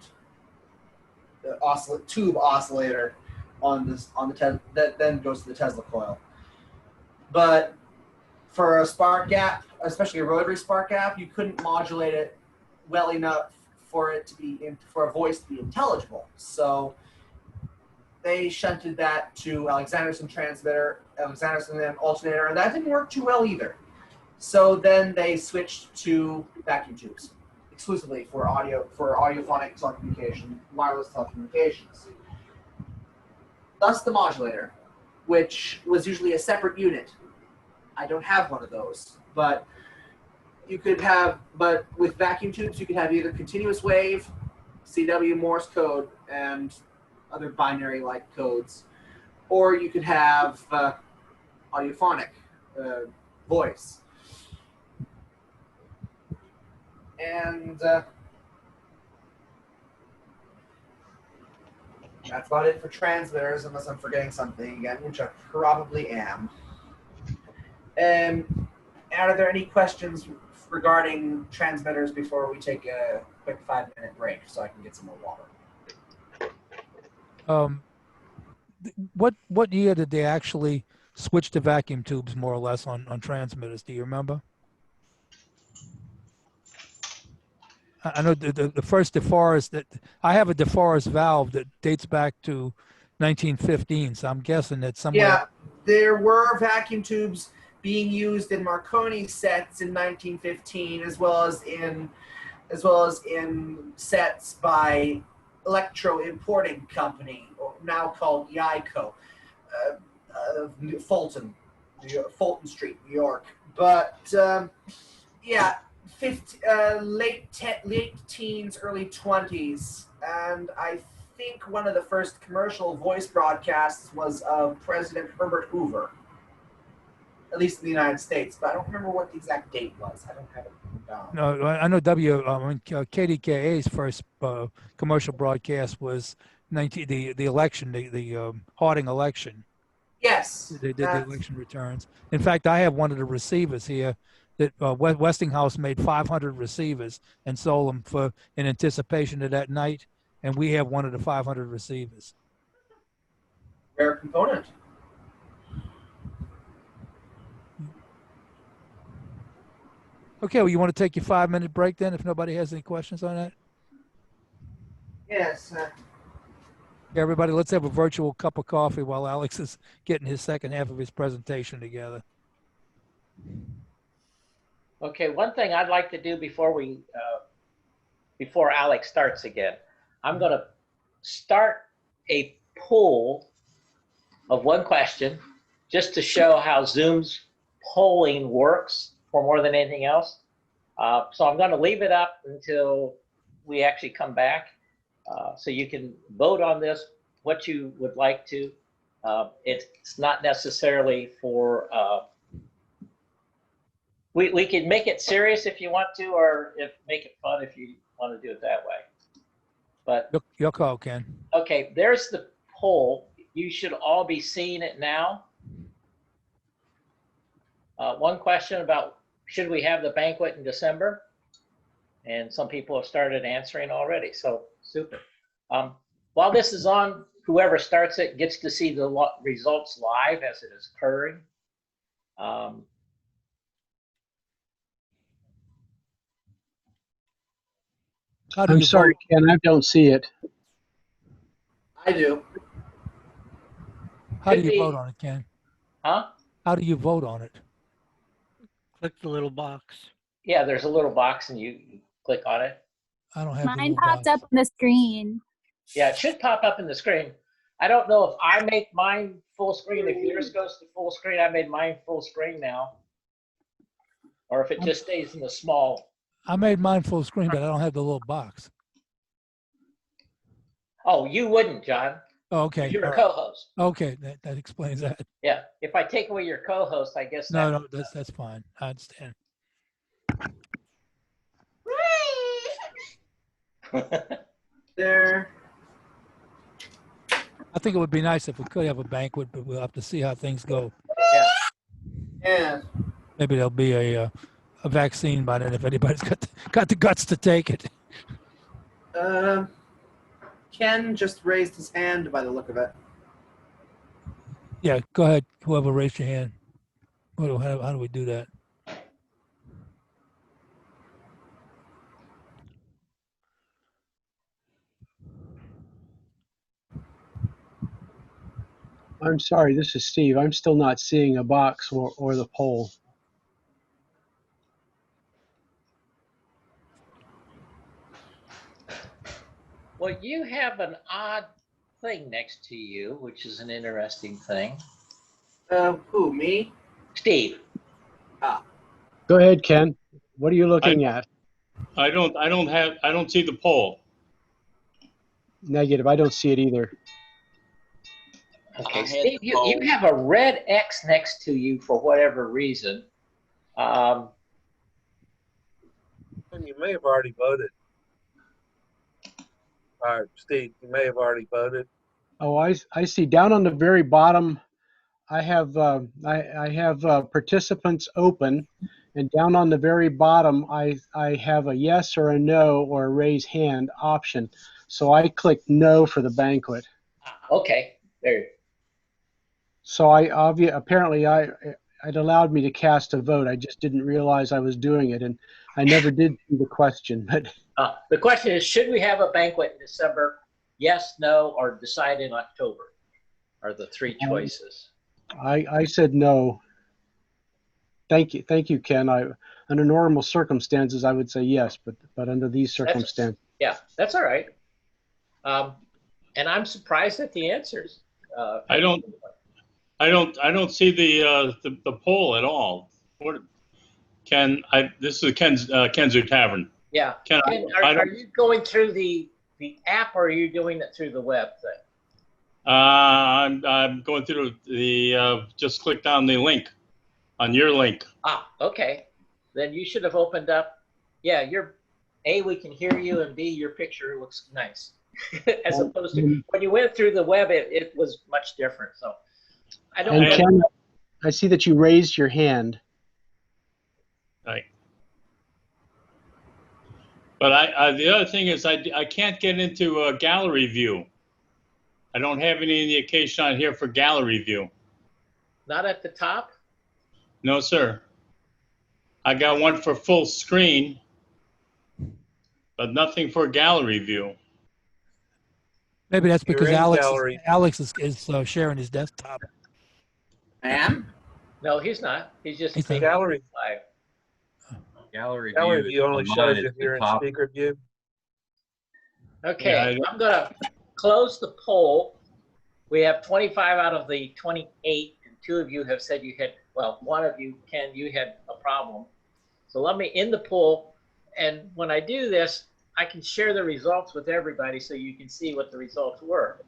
tube oscillator that then goes to the Tesla coil. But for a spark gap, especially a rotary spark gap, you couldn't modulate it well enough for it to be for a voice to be intelligible. So they shunted that to Alexanderson transmitter, Alexanderson alternator, and that didn't work too well either. So then they switched to vacuum tubes exclusively for audiophonic telecommunication, wireless telecommunications. Thus the modulator, which was usually a separate unit. I don't have one of those, but with vacuum tubes, you could have either continuous wave, CW Morse code, and other binary-like codes, or you could have audiophonic voice. And that's about it for transmitters, unless I'm forgetting something again, which I probably am. Are there any questions regarding transmitters before we take a quick 5-minute break so I can get some more water? What year did they actually switch to vacuum tubes, more or less, on transmitters? Do you remember? I know the first DeForest that I have a DeForest valve that dates back to 1915, so I'm guessing that somewhere. Yeah, there were vacuum tubes being used in Marconi sets in 1915, as well as in sets by Electro Importing Company, now called YICO, Fulton Street, New York. But yeah. Late teens, early 20s, and I think one of the first commercial voice broadcasts was of President Herbert Hoover, at least in the United States, but I don't remember what the exact date was. I don't have it down. No, I know KDKA's first commercial broadcast was the election, the Harding election. Yes. They did the that's- election returns. In fact, I have one of the receivers here that Westinghouse made 500 receivers and sold them in anticipation of that night. And we have one of the 500 receivers. Rare component. Okay, well, you want to take your 5-minute break then if nobody has any questions on that? Yes. Yeah, everybody, let's have a virtual cup of coffee while Alex is getting his second half of his presentation together. Okay, one thing I'd like to do before before Alex starts again, I'm going to start a poll of one question just to show how Zoom's polling works for more than anything else. So I'm going to leave it up until we actually come back. So you can vote on this, what you would like to. It's not necessarily for, we can make it serious if you want to, or make it fun if you want to do it that way. But Your call, Ken. okay, there's the poll. You should all be seeing it now. One question about should we have the banquet in December? And some people have started answering already, so super. While this is on, whoever starts it gets to see the results live as it is occurring. I'm sorry, Ken, I don't see it. I do. How do you vote on it, Ken? Huh? How do you vote on it? Click the little box. Yeah, there's a little box and you click on it. I don't have the Mine little popped box. up on the screen. Yeah, it should pop up in the screen. I don't know if I make mine full screen. If yours goes to full screen, I made mine full screen now. Or if it just stays in the small. I made mine full screen, but I don't have the little box. Oh, you wouldn't, John. Oh, okay. You're a All right. co-host. Okay, that explains that. Yeah, if I take away your co-host, I guess No, that. no, that's fine. I understand. There. I think it would be nice if we could have a banquet, but we'll have to see how things go. Yeah. Yeah. Maybe there'll be a vaccine by then if anybody's got the guts to take it. Ken just raised his hand by the look of it. Yeah, go ahead. Whoever raised your hand. How do we do that? I'm sorry, this is Steve. I'm still not seeing a box or the poll. Well, you have an odd thing next to you, which is an interesting thing. Who, me? Steve. Go ahead, Ken. What are you looking at? I don't see the poll. Negative. I don't see it either. Okay, Steve, you have a red X next to you for whatever reason. You may have already voted. All right, Steve, you may have already voted. Oh, I see. Down on the very bottom, I have participants open, and down on the very bottom, I have a yes or a no or a raise hand option. So I clicked no for the banquet. Okay, there. So apparently it allowed me to cast a vote. I just didn't realize I was doing it, and I never did see the question. But the question is, should we have a banquet in December? Yes, no, or decide in October are the three choices. I said no. Thank you, Ken. Under normal circumstances, I would say yes, but under these circumstances. Yeah, that's all right. And I'm surprised at the answers. I don't see the poll at all. This is Ken's Tavern. Yeah. Ken, are you going through the app or are you doing it through the web thing? I'm going through the just clicked on the link, on your link. Ah, okay. Then you should have opened up. Yeah, we can hear you, and B, your picture looks nice. As opposed to when you went through the web, it was much different. So I don't And know. Ken, I see that you raised your hand. Right. But the other thing is I can't get into a gallery view. I don't have any indication on here for gallery view. Not at the top? No, sir. I got one for full screen, but nothing for gallery view. Maybe that's You're because in Alex gallery. is sharing his desktop. I am. No, he's not. He's just He's not. taking Gallery. live. Gallery Gallery view view only on mine shows is if the you're in top. speaker view. Okay, Yeah, I'm gonna close the poll. We have 25 out of the 28, and 2 of you have said you had, well, 1 of you, Ken, you had a problem. So let me end the poll, and when I do this, I can share the results with everybody so you can see what the results were.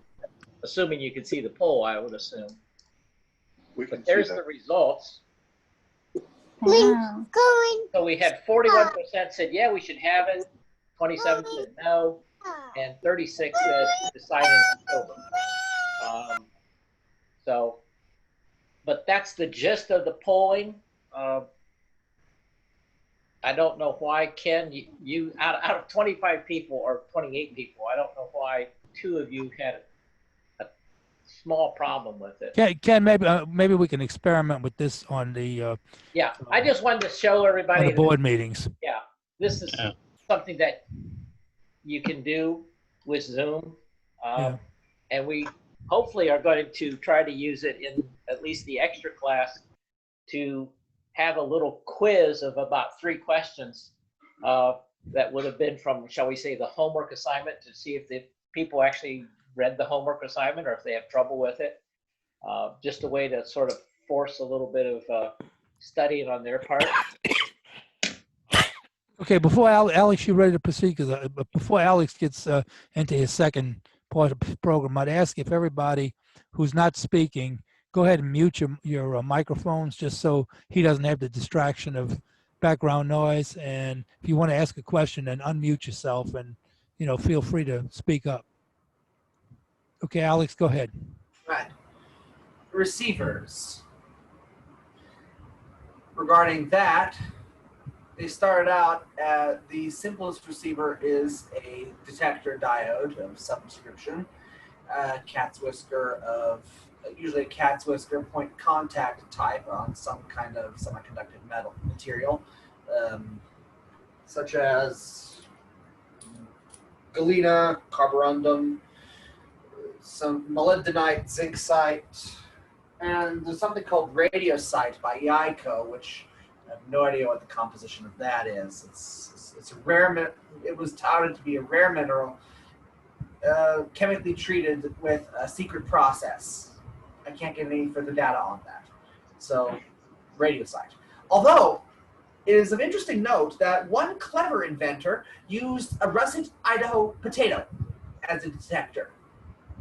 Assuming you can see the poll, I would assume. We can But see there's that. the results. Wow. So we had 41% said, yeah, we should have it. 27 said no. And 36 said decide in October. So, but that's the gist of the polling. I don't know why, Ken, you out of 25 people or 28 people, I don't know why 2 of you had a small problem with it. Ken, maybe we can experiment with this on the Yeah, I just wanted to show everybody on the that, board meetings. yeah, this is something that you can do with Zoom. Yeah. And we hopefully are going to try to use it in at least the extra class to have a little quiz of about 3 questions that would have been from, shall we say, the homework assignment, to see if the people actually read the homework assignment or if they have trouble with it. Just a way to sort of force a little bit of studying on their part. Okay, before Alex, you ready to proceed? Because before Alex gets into his second part of the program, I'd ask if everybody who's not speaking, go ahead and mute your microphones, just so he doesn't have the distraction of background noise. And if you want to ask a question, then unmute yourself and feel free to speak up. Okay, Alex, go ahead. Right. Receivers. Regarding that, they started out the simplest receiver is a detector diode of some description, cat's whisker of usually a cat's whisker point contact type on some kind of semiconductor metal material, such as galena, carborundum, some molybdenite, zincite, and there's something called radiosite by EICO, which I have no idea what the composition of that is. It's a rare. It was touted to be a rare mineral, chemically treated with a secret process. I can't get any further data on that. So, radiosite. Although it is of interesting note that one clever inventor used a russet Idaho potato as a detector,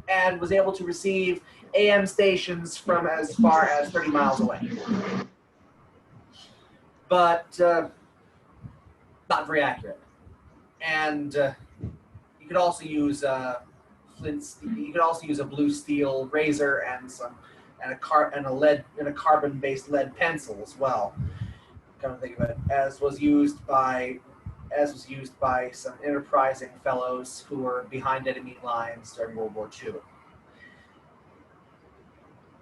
and was able to receive AM stations from as far as 30 miles away. But not very accurate. And you could also use you could also use a blue steel razor and a carbon-based lead pencil as well. Come to think of it, as was used by some enterprising fellows who were behind enemy lines during World War II.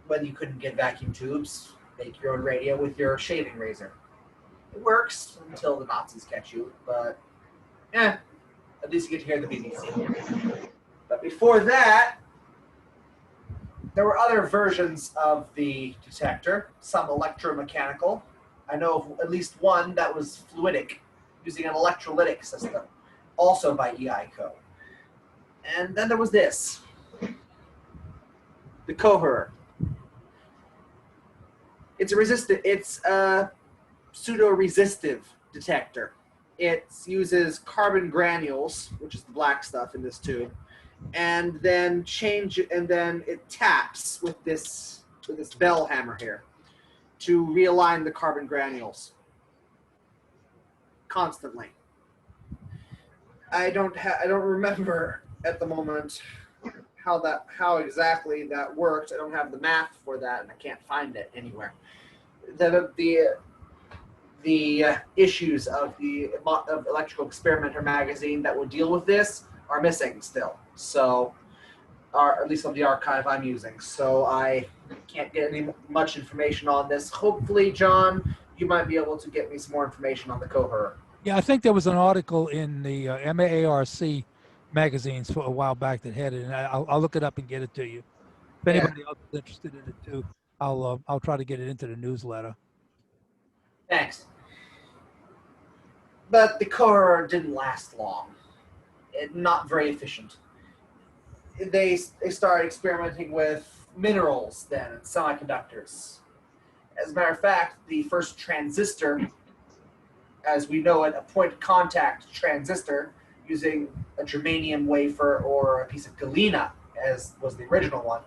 When you couldn't get vacuum tubes, make your own radio with your shaving razor. It works until the Nazis catch you, but at least you get to hear the BBC. But before that, there were other versions of the detector, some electromechanical. I know of at least one that was fluidic, using an electrolytic system, also by EICO. And then there was this, the Coher. It's a pseudo-resistive detector. It uses carbon granules, which is the black stuff in this tube, and then it taps with this bell hammer here to realign the carbon granules constantly. I don't remember at the moment how exactly that worked. I don't have the math for that, and I can't find it anywhere. The issues of of Electrical Experimenter magazine that would deal with this are missing still. So, or at least on the archive I'm using. So I can't get much information on this. Hopefully, John, you might be able to get me some more information on the cohort. Yeah, I think there was an article in the MAARC magazines for a while back that had it, and I'll look it up and get it to you. If anybody else is interested in it too, I'll try to get it into the newsletter. Thanks. But the core didn't last long. Not very efficient. They started experimenting with minerals then, and semiconductors. As a matter of fact, the first transistor, as we know it, a point contact transistor using a germanium wafer or a piece of galena, as was the original one,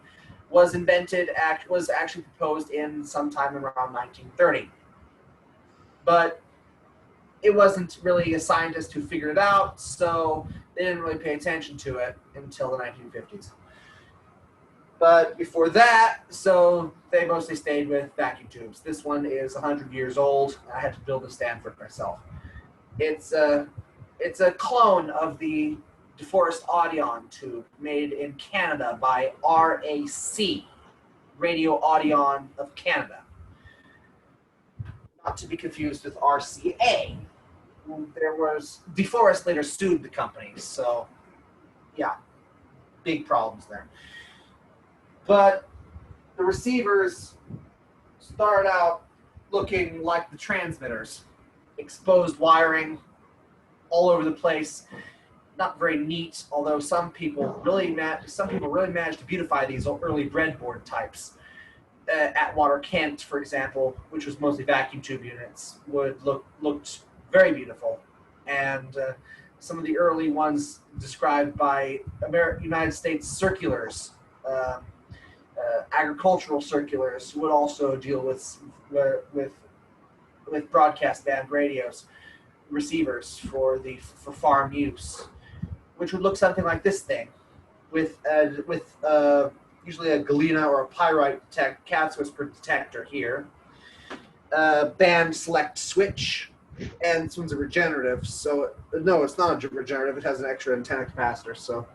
was actually proposed in sometime around 1930. But it wasn't really a scientist who figured it out, so they didn't really pay attention to it until the 1950s. But before that, so they mostly stayed with vacuum tubes. This one is 100 years old. I had to build a stand for it myself. It's a clone of the DeForest Audion tube made in Canada by RAC, Radio Audion of Canada. Not to be confused with RCA. DeForest later sued the company, so yeah, big problems there. But the receivers start out looking like the transmitters. Exposed wiring all over the place. Not very neat, although some people really managed to beautify these early breadboard types. Atwater Kent, for example, which was mostly vacuum tube units, looked very beautiful. And some of the early ones described by United States circulars, agricultural circulars, would also deal with broadcast band radios, receivers for farm use, which would look something like this thing, with usually a galena or a pyrite cat whisper detector here, band select switch, and this one's a regenerative. So no, it's not a regenerative. It has an extra antenna capacitor. So,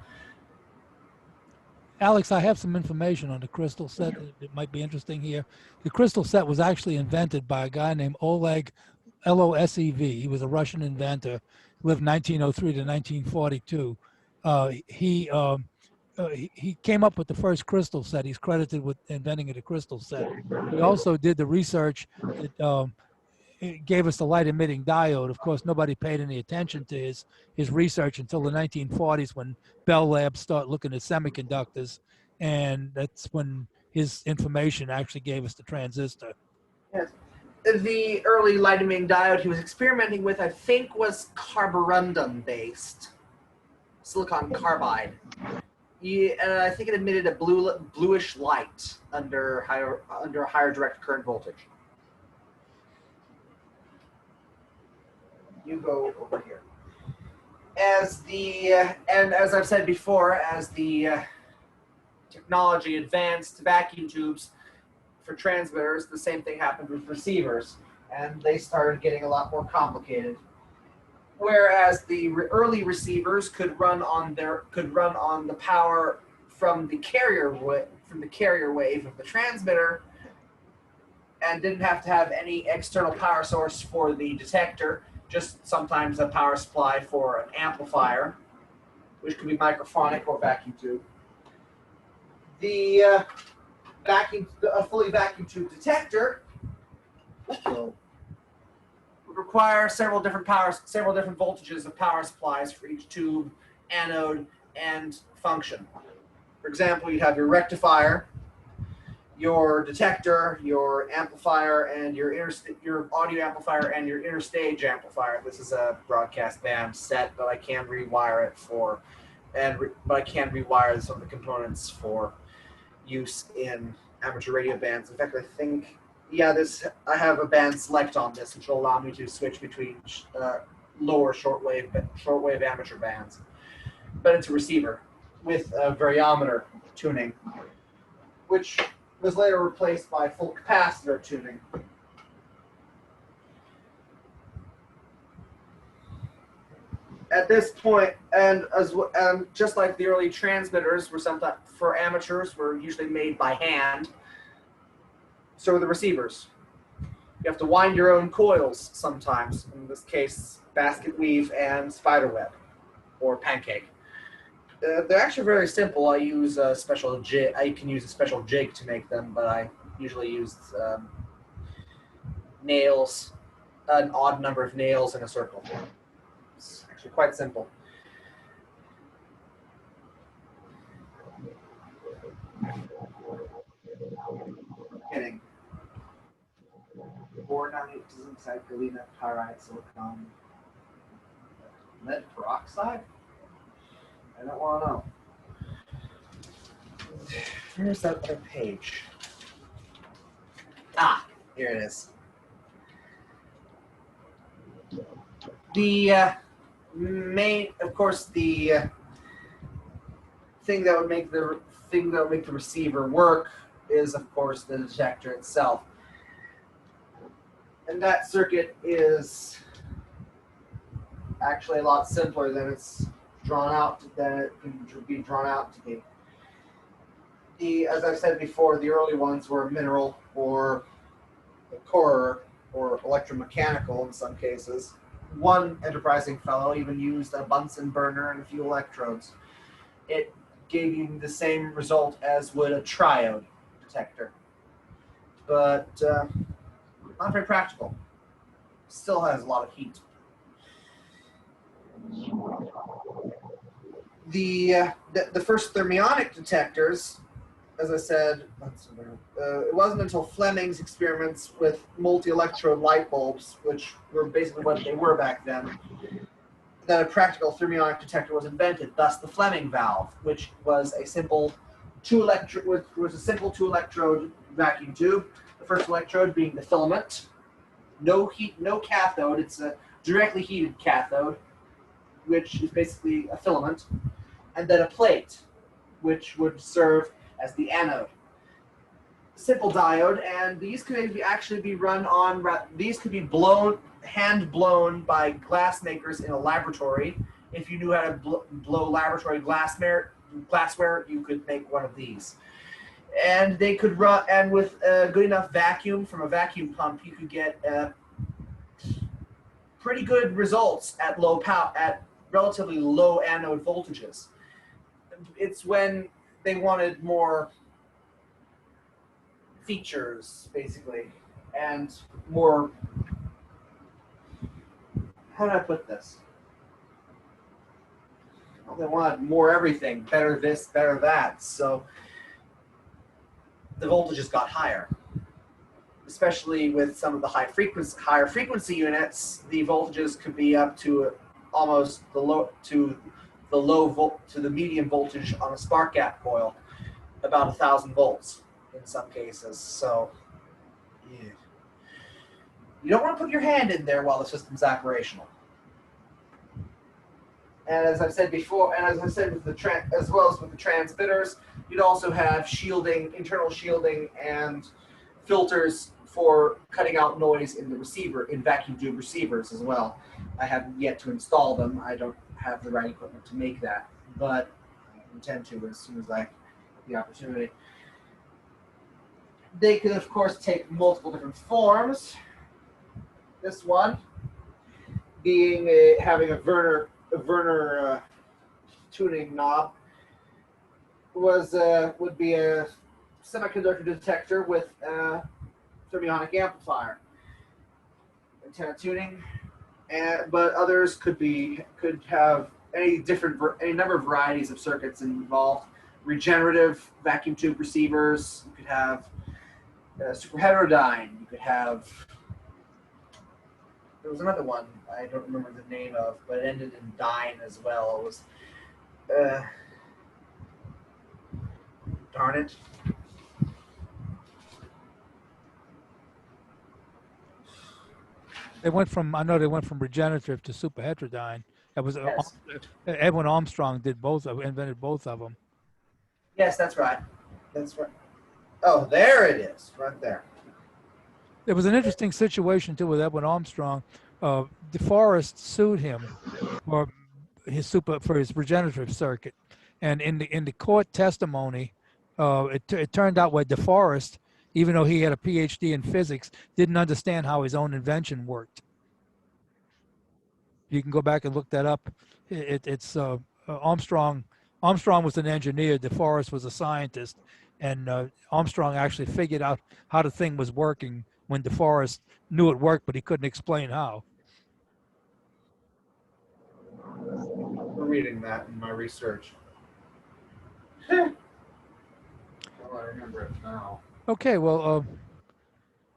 Alex, I have some information on the crystal set that might be interesting here. The crystal set was actually invented by a guy named Oleg Losev. He was a Russian inventor, lived 1903 to 1942. He came up with the first crystal set. He's credited with inventing the crystal set. He also did the research that it gave us the light emitting diode. Of course, nobody paid any attention to his research until the 1940s when Bell Labs started looking at semiconductors, and that's when his information actually gave us the transistor. yes. The early light emitting diode he was experimenting with, I think, was carborundum based, silicon carbide. I think it emitted a bluish light under a higher direct current voltage. You go over here. And as I've said before, as the technology advanced to vacuum tubes for transmitters, the same thing happened with receivers, and they started getting a lot more complicated. Whereas the early receivers could run on the power from the carrier wave of the transmitter, and didn't have to have any external power source for the detector. Just sometimes a power supply for an amplifier, which could be microphonic or vacuum tube. A fully vacuum tube detector would require several different voltages of power supplies for each tube, anode, and function. For example, you'd have your rectifier, your detector, your amplifier, and your audio amplifier and your interstage amplifier. This is a broadcast band set, but I can rewire it but I can rewire some of the components for use in amateur radio bands. In fact, I think, I have a band select on this, which will allow me to switch between lower shortwave amateur bands. But it's a receiver. with a variometer tuning, which was later replaced by full capacitor tuning. At this point, and just like the early transmitters were sometimes for amateurs, were usually made by hand, so were the receivers. You have to wind your own coils sometimes. In this case, basket weave and spider web, or pancake. They're actually very simple. I use a special jig. I can use a special jig to make them, but I usually use nails, an odd number of nails in a circle. It's actually quite simple. Kidding. Bornite doesn't excite galena, pyrite, silicon, lead peroxide? I don't want to know. Where's that other page? Ah, here it is. The main, of course, the thing that would make the receiver work is, of course, the detector itself, and that circuit is actually a lot simpler than it's drawn out than it can be drawn out to be. As I've said before, the early ones were mineral or core or electromechanical in some cases. One enterprising fellow even used a Bunsen burner and a few electrodes. It gave you the same result as would a triode detector, but not very practical. Still has a lot of heat. The first thermionic detectors, as I said, it wasn't until Fleming's experiments with multi-electrode light bulbs, which were basically what they were back then, that a practical thermionic detector was invented. Thus, the Fleming valve, which was a simple two-electrode vacuum tube. The first electrode being the filament, no heat, no cathode. It's a directly heated cathode, which is basically a filament, and then a plate, which would serve as the anode. Simple diode, and these could actually be run on. These could be hand blown by glass makers in a laboratory. If you knew how to blow laboratory glassware, you could make one of these. And they could run, and with a good enough vacuum from a vacuum pump, you could get pretty good results at low power, at relatively low anode voltages. It's when they wanted more features, basically, and more, how do I put this? Well, they wanted more everything, better this, better that, so the voltages got higher. Especially with some of the higher frequency units, the voltages could be up to almost the medium voltage on a spark gap coil, about 1,000 volts in some cases. So, yeah. You don't want to put your hand in there while the system's operational. And as I've said before, and as I said with as well as with the transmitters, you'd also have shielding, internal shielding, and filters for cutting out noise in the receiver, in vacuum tube receivers as well. I haven't yet to install them. I don't have the right equipment to make that, but I intend to as soon as I get the opportunity. They could, of course, take multiple different forms. This one being having a Werner tuning knob would be a semiconductor detector with a thermionic amplifier. Antenna tuning, but others could have any number of varieties of circuits involved. Regenerative vacuum tube receivers. You could have superheterodyne. You could have. There was another one I don't remember the name of, but it ended in dyne as well. It was. Darn it. I know they went from regenerative to superheterodyne. That was Yes. Edwin Armstrong invented both of them. Yes, that's right. That's right. Oh, there it is, right there. There was an interesting situation too with Edwin Armstrong. DeForest sued him for for his regenerative circuit, and in the court testimony, it turned out where DeForest, even though he had a PhD in physics, didn't understand how his own invention worked. You can go back and look that up. It's Armstrong. Armstrong was an engineer. DeForest was a scientist, and Armstrong actually figured out how the thing was working when DeForest knew it worked, but he couldn't explain how. We're reading that in my research. Well, I remember it now. Okay, well,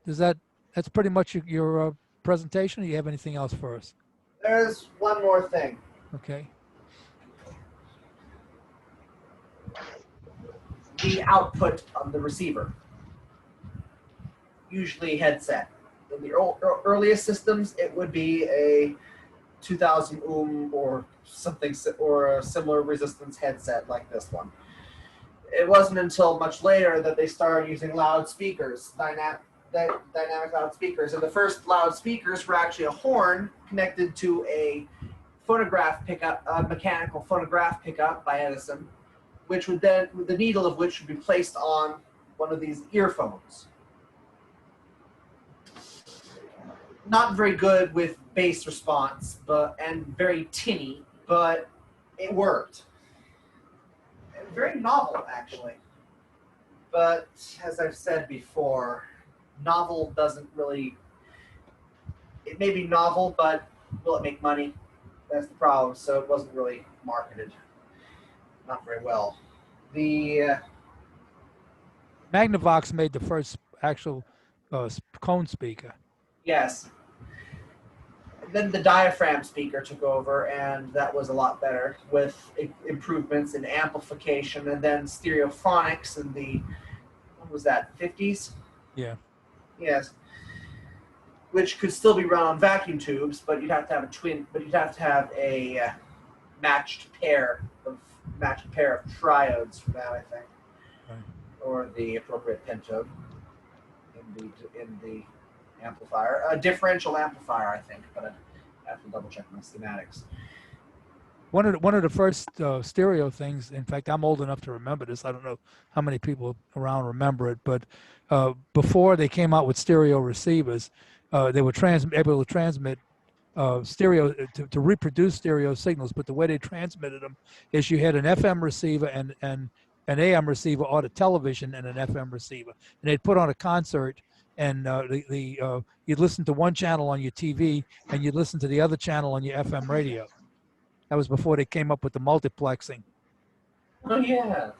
that's pretty much your presentation. Or do you have anything else for us? There's one more thing. Okay. The output of the receiver. Usually headset. In the earliest systems, it would be a 2000 ohm or something, or a similar resistance headset like this one. It wasn't until much later that they started using loudspeakers, dynamic loudspeakers. And the first loudspeakers were actually a horn connected to a phonograph pickup, a mechanical phonograph pickup by Edison, which would then, the needle of which would be placed on one of these earphones. Not very good with bass response, and very tinny, but it worked. Very novel, actually. But as I've said before, novel doesn't really. It may be novel, but will it make money? That's the problem. So it wasn't really marketed, not very well. The Magnavox made the first actual cone speaker. yes. Then the diaphragm speaker took over, and that was a lot better with improvements in amplification, and then stereophonics in the, what was that, 50s? Yeah. Yes. Which could still be run on vacuum tubes, but you'd have to have a matched pair of triodes for that, I think, right. Or the appropriate pentode in the amplifier, a differential amplifier, I think, but I have to double check my schematics. One of the first stereo things. In fact, I'm old enough to remember this. I don't know how many people around remember it, but before they came out with stereo receivers, they were able to transmit stereo to reproduce stereo signals. But the way they transmitted them is you had an FM receiver and an AM receiver, or the television and an FM receiver, and they'd put on a concert. And you'd listen to one channel on your TV, and you'd listen to the other channel on your FM radio. That was before they came up with the multiplexing. Oh yeah.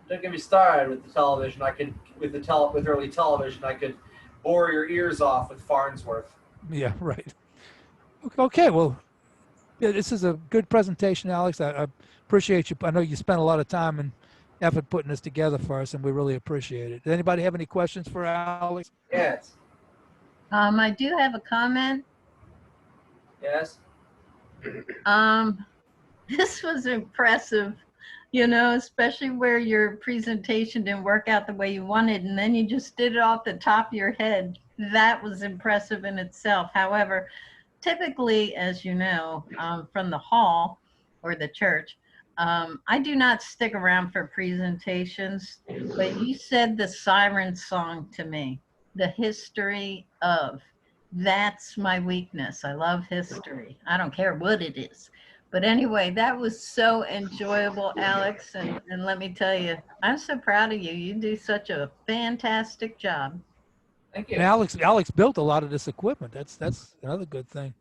Don't get me started with the television. With early television, I could bore your ears off with Farnsworth. Yeah, right. Okay, well, yeah, this is a good presentation, Alex. I appreciate you. I know you spent a lot of time and effort putting this together for us, and we really appreciate it. Does anybody have any questions for Alex? Yes. I do have a comment. Yes. This was impressive, especially where your presentation didn't work out the way you wanted, and then you just did it off the top of your head. That was impressive in itself. However, typically, as you know, from the hall or the church, I do not stick around for presentations, but you said the siren song to me, the history of. That's my weakness. I love history. I don't care what it is. But anyway, that was so enjoyable, Alex. And let me tell you, I'm so proud of you. You do such a fantastic job. Thank you. And Alex built a lot of this equipment. That's another good thing.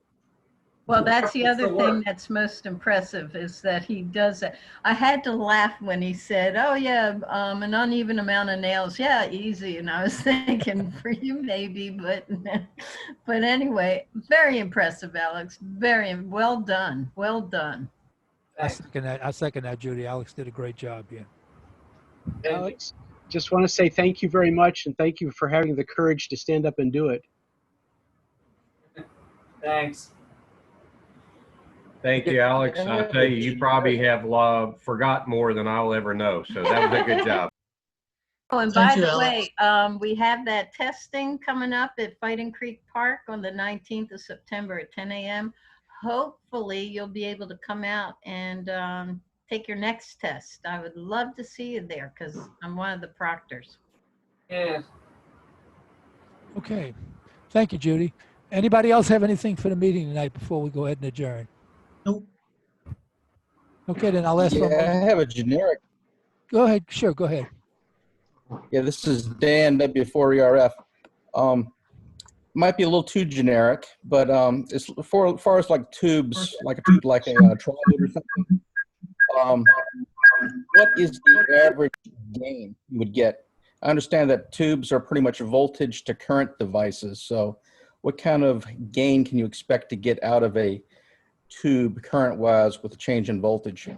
Well, that's the other thing that's most impressive is that he does that. I had to laugh when he said, oh, yeah, an uneven amount of nails. Yeah, easy. And I was thinking for you, maybe. But anyway, very impressive, Alex. Very well done. Well done. I second that, Judy. Alex did a great job here. Alex, just want to say thank you very much, and thank you for having the courage to stand up and do it. Thanks. Thank you, Alex. I'll tell you, you probably have forgot more than I'll ever know. So that was a good job. Oh, and Thank by you, the Alex. way, we have that testing coming up at Fighting Creek Park on the 19th of September at 10 a.m. Hopefully, you'll be able to come out and take your next test. I would love to see you there because I'm one of the proctors. Yeah. Okay. Thank you, Judy. Anybody else have anything for the meeting tonight before we go ahead and adjourn? Nope. Okay, then I'll ask for a Yeah, I motion. have a generic. Go ahead. Sure, go ahead. Yeah, this is Dan W4ERF. Might be a little too generic, but as far as like tubes, like a triode or something. What is the average gain you would get? I understand that tubes are pretty much voltage to current devices. So what kind of gain can you expect to get out of a tube current-wise with a change in voltage?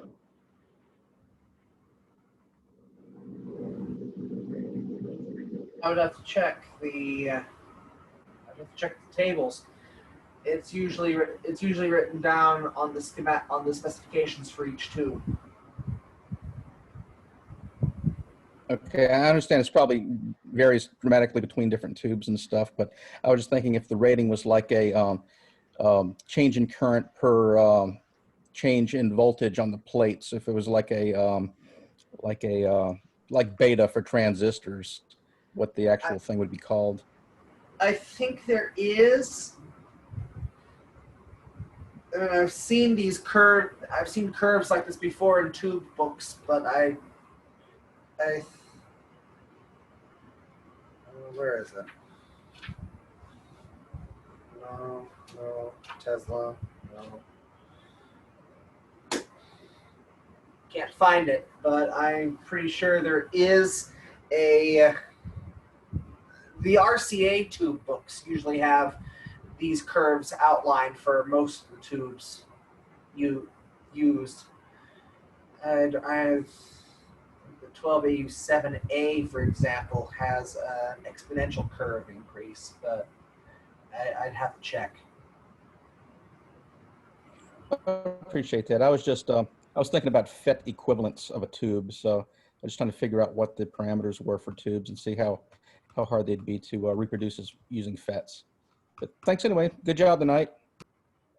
I would have to check the tables. It's usually written down on the specifications for each tube. Okay, I understand it's probably varies dramatically between different tubes and stuff, but I was just thinking if the rating was like a change in current per change in voltage on the plates, if it was like beta for transistors, what the actual thing would be called. I think there is. And I've seen curves like this before in tube books, but where is it? No, Tesla, no. Can't find it, but I'm pretty sure there is the RCA tube books usually have these curves outlined for most of the tubes you used. And the 12AU7A, for example, has an exponential curve increase, but I'd have to check. I appreciate that. I was just I was thinking about FET equivalents of a tube, so I was just trying to figure out what the parameters were for tubes and see how hard they'd be to reproduce using FETs. But thanks anyway. Good job tonight.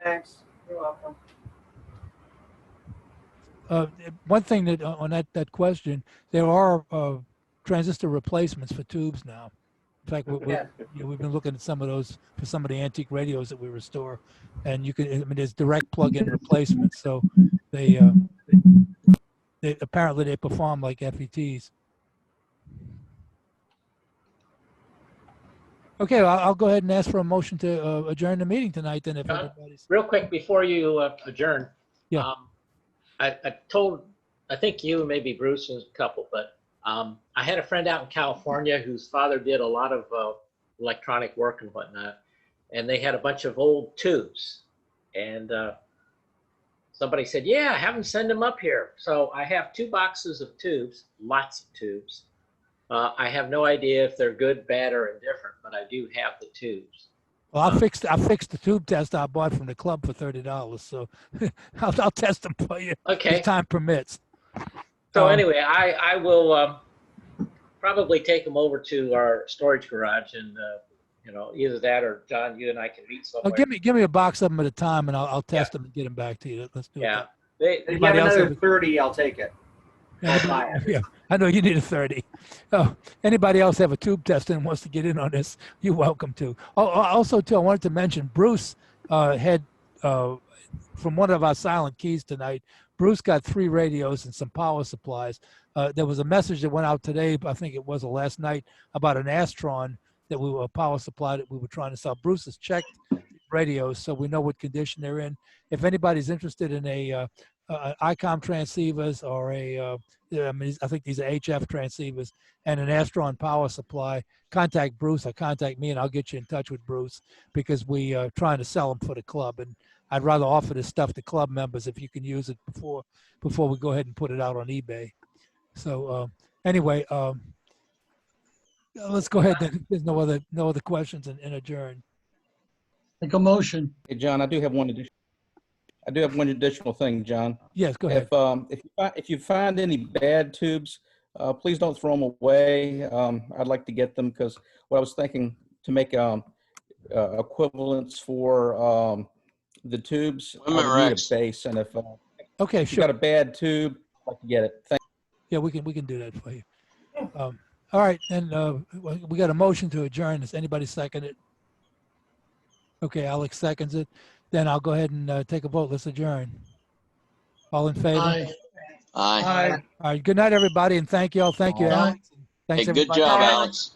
Thanks. You're welcome. One thing that on that question, there are transistor replacements for tubes now. In fact, we've been looking at some of those for some of the antique radios that we restore, and there's direct plug-in replacements. So they apparently they perform like FETs. Okay, well, I'll go ahead and ask for a motion to adjourn the meeting tonight. Then, if everybody's Real quick before you adjourn, yeah. I think you, maybe Bruce and a couple, but I had a friend out in California whose father did a lot of electronic work and whatnot, and they had a bunch of old tubes, and somebody said, yeah, have them send them up here. So I have 2 boxes of tubes, lots of tubes. I have no idea if they're good, bad, or indifferent, but I do have the tubes. Well, I fixed the tube test I bought from the club for $30, so I'll test them for you. Okay. If time permits. So anyway, I will probably take them over to our storage garage, and either that or John, you and I can meet somewhere. Oh, give me a box of them at a time, and I'll test them and get them back to you. Let's do it. Yeah. If you have another 30, I'll take it. Yeah, I know you need a 30. Oh, anybody else have a tube tester and wants to get in on this, you're welcome to. Also, too, I wanted to mention Bruce had, from one of our silent keys tonight, Bruce got 3 radios and some power supplies. There was a message that went out today, I think it was last night, about an Astron that we were power supply that we were trying to sell. Bruce has checked radios, so we know what condition they're in. If anybody's interested in a ICOM transceivers or I think these are HF transceivers and an Astron power supply, contact Bruce or contact me and I'll get you in touch with Bruce, because we are trying to sell them for the club, and I'd rather offer this stuff to club members if you can use it before we go ahead and put it out on eBay. So anyway, let's go ahead then. There's no other questions and adjourn. Make a motion. Hey, John, I do have one addition. I do have one additional thing, John. Yes, go ahead. If you find any bad tubes, please don't throw them away. I'd like to get them because what I was thinking to make equivalents for the tubes, I Women would need a Rex. base, and if Okay, if you sure. got a bad tube, I'd like to get it. Thank Yeah, we can do that for you. All right, and we got a motion to adjourn. Does anybody second it? Okay, Alex seconds it. Then I'll go ahead and take a vote. Let's adjourn. All in favor? Aye. Aye. All right. Good night, everybody, and thank you all. Thank you, Aye. Alex. Thanks, Hey, good everybody. job, Alex.